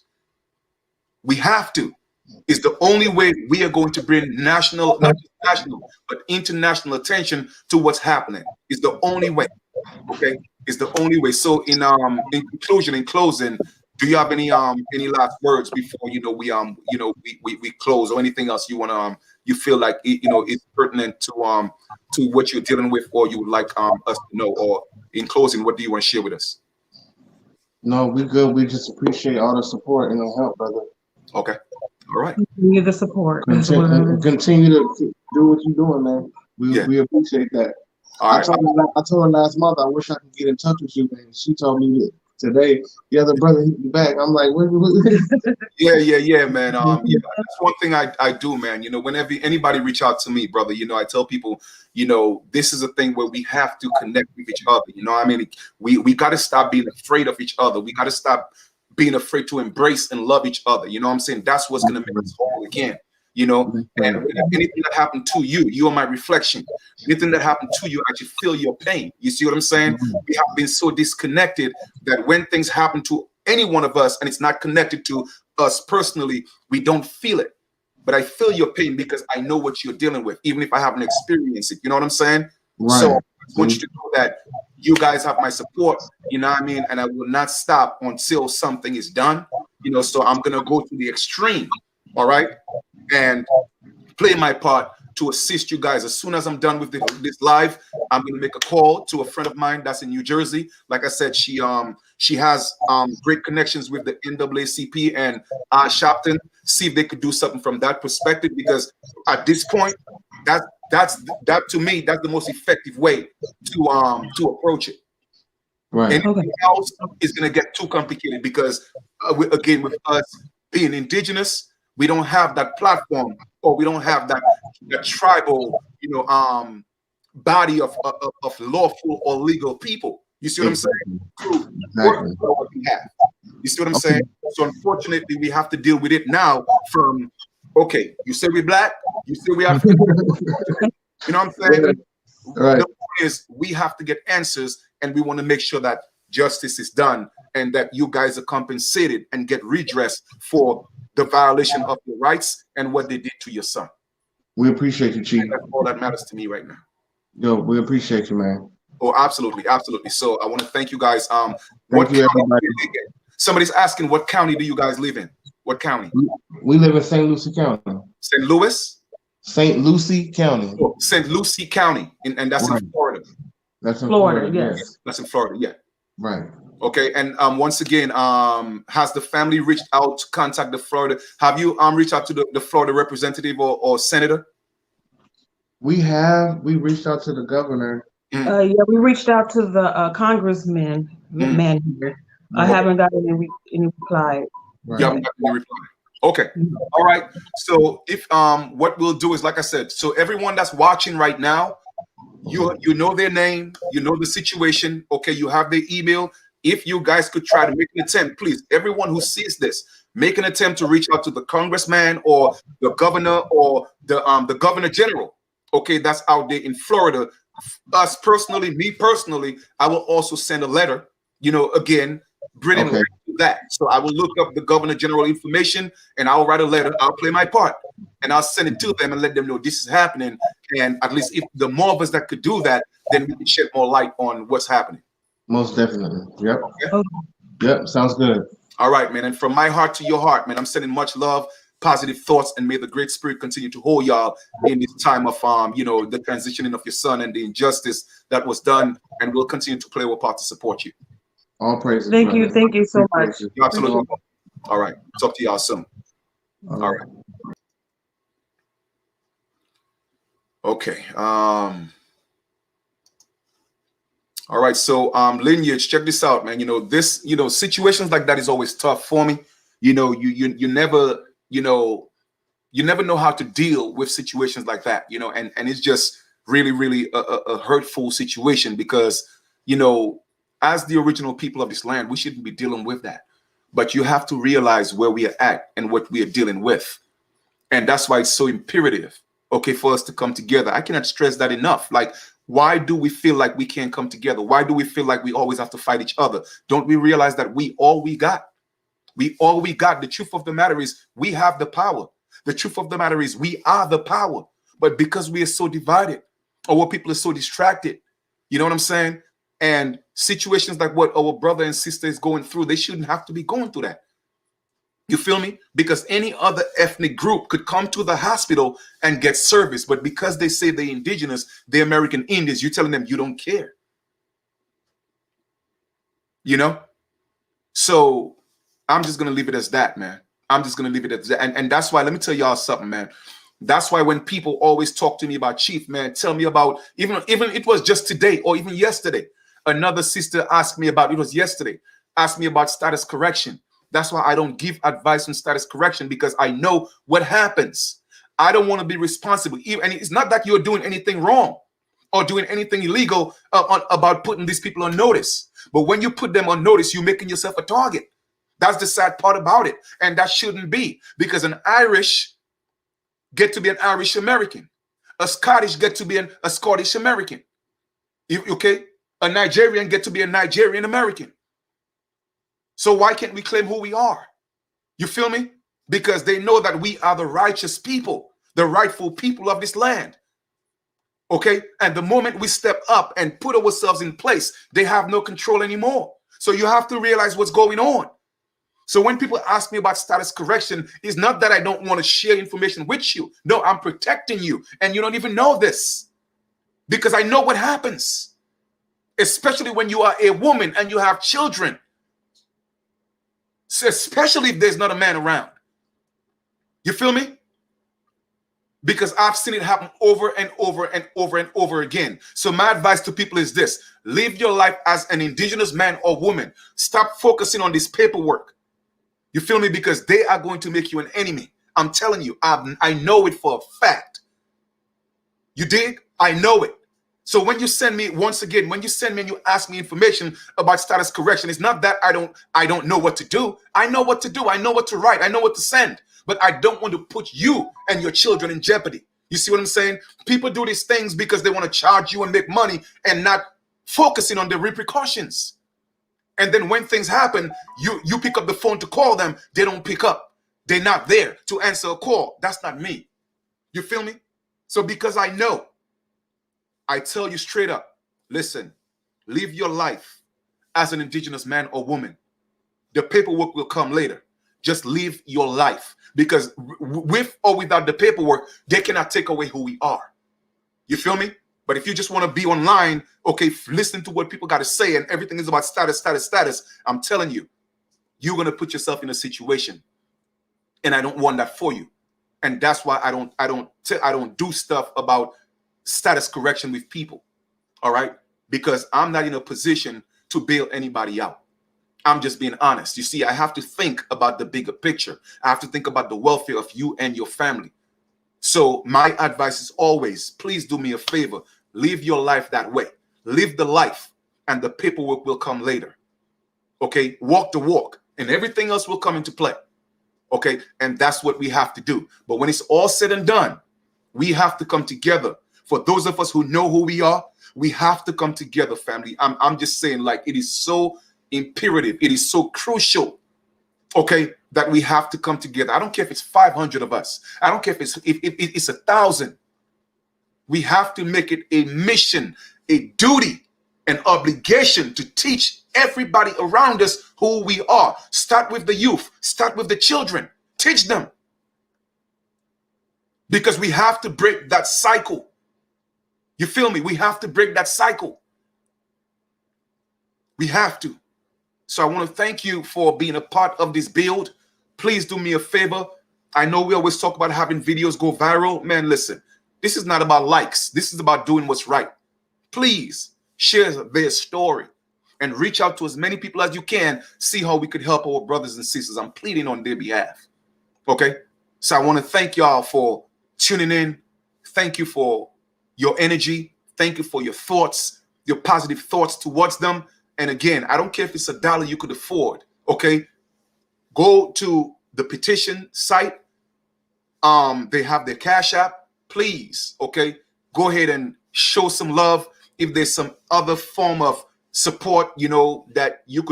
We have to. It's the only way we are going to bring national, not just national, but international attention to what's happening. It's the only way. Okay, it's the only way. So in closing, do you have any last words before we close, or anything else you want to you feel like is pertinent to what you're dealing with, or you would like us to know? Or in closing, what do you want to share with us? No, we good. We just appreciate all the support and the help, brother. Okay. All right. Need the support. Continue to do what you're doing, man. We appreciate that. All right. I told her last month I wish I could get in touch with you, man. She told me that today the other brother hit me back. I'm like, what? Yeah, man. That's one thing I do, man. You know, whenever anybody reach out to me, brother, I tell people, this is a thing where we have to connect with each other. You know what I mean? We got to stop being afraid of each other. We got to stop being afraid to embrace and love each other. You know what I'm saying? That's what's going to make us whole again. And anything that happened to you, you are my reflection. Anything that happened to you, I should feel your pain. You see what I'm saying? We have been so disconnected that when things happen to any one of us and it's not connected to us personally, we don't feel it. But I feel your pain because I know what you're dealing with, even if I haven't experienced it. You know what I'm saying? Right. So I want you to know that you guys have my support, you know what I mean? And I will not stop until something is done, you know, so I'm going to go to the extreme, all right? And play my part to assist you guys. As soon as I'm done with this live, I'm going to make a call to a friend of mine that's in New Jersey. Like I said, she has great connections with the NAACP and Shopton. See if they could do something from that perspective, because at this point, that to me, that's the most effective way to approach it. Right. Anything else is going to get too complicated because again, with us being indigenous, we don't have that platform, or we don't have that tribal, you know, body of lawful or legal people. You see what I'm saying? Exactly. What we have. You see what I'm saying? So unfortunately, we have to deal with it now from, okay, you say we're black, you say we have, you know what I'm saying? Right. The point is, we have to get answers, and we want to make sure that justice is done and that you guys are compensated and get redress for the violation of your rights and what they did to your son. We appreciate you, Chief. And that's all that matters to me right now. Yo, we appreciate you, man. Oh, absolutely, absolutely. So I want to thank you guys. Thank you, everybody. Somebody's asking, what county do you guys live in? What county? We live in St. Lucie County. St. Louis? St. Lucie County. Oh, St. Lucie County, and that's Right. in Florida. That's in Florida, Florida. yes. That's in Florida, yeah. Right. Okay, and once again, has the family reached out to contact the Florida? Have you reached out to the Florida representative or senator? We reached out to the governor. Yeah, we reached out to the congressman man here. I haven't got any reply. Right. You haven't got any reply. Okay. All right. So if what we'll do is, like I said, so everyone that's watching right now, you know their name, you know the situation. Okay, you have their email. If you guys could try to make an attempt, please, everyone who sees this, make an attempt to reach out to the congressman or the governor or the governor general. Okay, that's out there in Florida. Us personally, me personally, I will also send a letter, you know, again, bringing Okay. that. So I will look up the governor general information and I'll write a letter. I'll play my part and I'll send it to them and let them know this is happening. And at least if the more of us that could do that, then we can shed more light on what's happening. Most definitely. Yep. Okay? Yep. Sounds good. All right, man. And from my heart to your heart, man, I'm sending much love, positive thoughts, and may the Great Spirit continue to hold y'all in this time of you know, the transitioning of your son and the injustice that was done. And we'll continue to play our part to support you. All praises. Thank brother. you. Thank you so much. You're absolutely welcome. All right. Talk to y'all soon. All right. Okay. All right. So lineage, check this out, man. You know, this, you know, situations like that is always tough for me. You know, you never, you never know how to deal with situations like that, you know, and it's just really, really a hurtful situation because, you know, as the original people of this land, we shouldn't be dealing with that. But you have to realize where we are at and what we are dealing with. And that's why it's so imperative, okay, for us to come together. I cannot stress that enough. Like, why do we feel like we can't come together? Why do we feel like we always have to fight each other? Don't we realize that we all we got? We all we got. The truth of the matter is we have the power. The truth of the matter is we are the power. But because we are so divided, or what people are so distracted, you know what I'm saying? And situations like what our brother and sister is going through, they shouldn't have to be going through that. You feel me? Because any other ethnic group could come to the hospital and get service. But because they say they're indigenous, they're American Indians, you're telling them you don't care. You know? So I'm just going to leave it as that, man. I'm just going to leave it as that. And that's why, let me tell y'all something, man. That's why when people always talk to me about Chief, man, tell me about, even it was just today or even yesterday, another sister asked me about, it was yesterday, asked me about status correction. That's why I don't give advice on status correction, because I know what happens. I don't want to be responsible. And it's not that you're doing anything wrong or doing anything illegal about putting these people on notice. But when you put them on notice, you're making yourself a target. That's the sad part about it. And that shouldn't be, because an Irish get to be an Irish American. A Scottish get to be a Scottish American. Okay? A Nigerian get to be a Nigerian American. So why can't we claim who we are? You feel me? Because they know that we are the righteous people, the rightful people of this land. Okay? And the moment we step up and put ourselves in place, they have no control anymore. So you have to realize what's going on. So when people ask me about status correction, it's not that I don't want to share information with you. No, I'm protecting you. And you don't even know this because I know what happens, especially when you are a woman and you have children. So especially if there's not a man around. You feel me? Because I've seen it happen over and over and over and over again. So my advice to people is this: live your life as an indigenous man or woman. Stop focusing on this paperwork. You feel me? Because they are going to make you an enemy. I'm telling you, I know it for a fact. You dig? I know it. So when you send me, once again, when you send me and you ask me information about status correction, it's not that I don't know what to do. I know what to do. I know what to write. I know what to send. But I don't want to put you and your children in jeopardy. You see what I'm saying? People do these things because they want to charge you and make money and not focusing on the repercussions. And then when things happen, you pick up the phone to call them. They don't pick up. They're not there to answer a call. That's not me. You feel me? So because I know, I tell you straight up, listen, live your life as an indigenous man or woman. The paperwork will come later. Just live your life, because with or without the paperwork, they cannot take away who we are. You feel me? But if you just want to be online, okay, listen to what people got to say and everything is about status, I'm telling you, you're going to put yourself in a situation, and I don't want that for you. And that's why I don't do stuff about status correction with people. All right? Because I'm not in a position to bail anybody out. I'm just being honest. You see, I have to think about the bigger picture. I have to think about the welfare of you and your family. So my advice is always, please do me a favor. Live your life that way. Live the life, and the paperwork will come later. Okay? Walk the walk, and everything else will come into play. Okay? And that's what we have to do. But when it's all said and done, we have to come together. For those of us who know who we are, we have to come together, family. I'm just saying, like, it is so imperative. It is so crucial, okay, that we have to come together. I don't care if it's 500 of us. I don't care if it's 1,000. We have to make it a mission, a duty, an obligation to teach everybody around us who we are. Start with the youth. Start with the children. Teach them. Because we have to break that cycle. You feel me? We have to break that cycle. We have to. So I want to thank you for being a part of this build. Please do me a favor. I know we always talk about having videos go viral. Man, listen, this is not about likes. This is about doing what's right. Please share their story and reach out to as many people as you can. See how we could help our brothers and sisters. I'm pleading on their behalf. Okay? So I want to thank y'all for tuning in. Thank you for your energy. Thank you for your thoughts, your positive thoughts towards them. And again, I don't care if it's $1 you could afford, okay? Go to the petition site. They have their Cash App. Please, okay? Go ahead and show some love. If there's some other form of support, you know, that you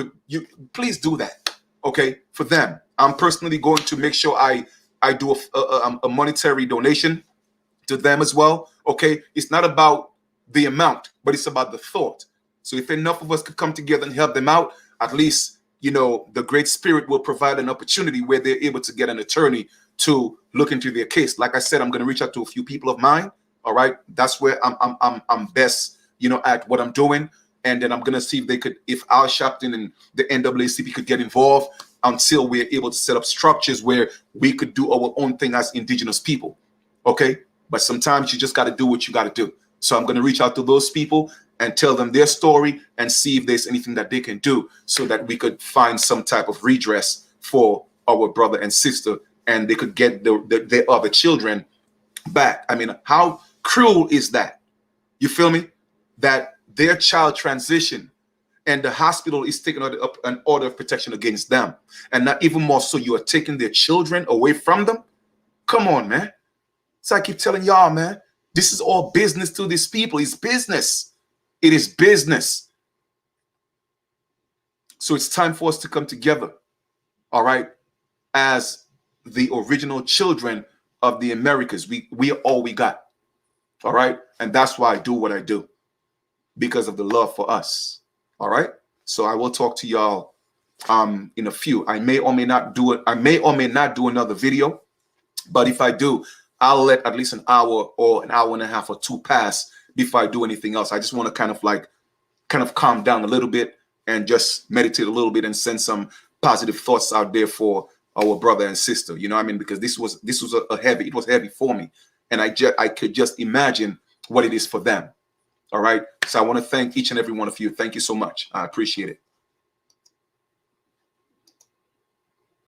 please do that, okay, for them. I'm personally going to make sure I do a monetary donation to them as well, okay? It's not about the amount, but it's about the thought. So if enough of us could come together and help them out, at least, you know, the Great Spirit will provide an opportunity where they're able to get an attorney to look into their case. Like I said, I'm going to reach out to a few people of mine. All right. That's where I'm best, you know, at what I'm doing. And then I'm going to see if they could, if Al Sharpton and the NAACP could get involved until we're able to set up structures where we could do our own thing as indigenous people. Okay. But sometimes you just got to do what you got to do. So I'm going to reach out to those people and tell them their story and see if there's anything that they can do so that we could find some type of redress for our brother and sister, and they could get their other children back. I mean, how cruel is that? You feel me? That their child transitioned and the hospital is taking up an order of protection against them. And not even more so, you are taking their children away from them? Come on, man. So I keep telling y'all, man, this is all business to these people. It's business. It is business. So it's time for us to come together, all right, as the original children of the Americas. We are all we got, all right? And that's why I do what I do, because of the love for us, all right? So I will talk to y'all in a few. I may or may not do it. I may or may not do another video, but if I do, I'll let at least an hour or an hour and a half or two pass before I do anything else. I just want to kind of calm down a little bit and just meditate a little bit and send some positive thoughts out there for our brother and sister. You know what I mean? Because this was it was heavy for me, and I could just imagine what it is for them. All right. So I want to thank each and every one of you. Thank you so much. I appreciate it.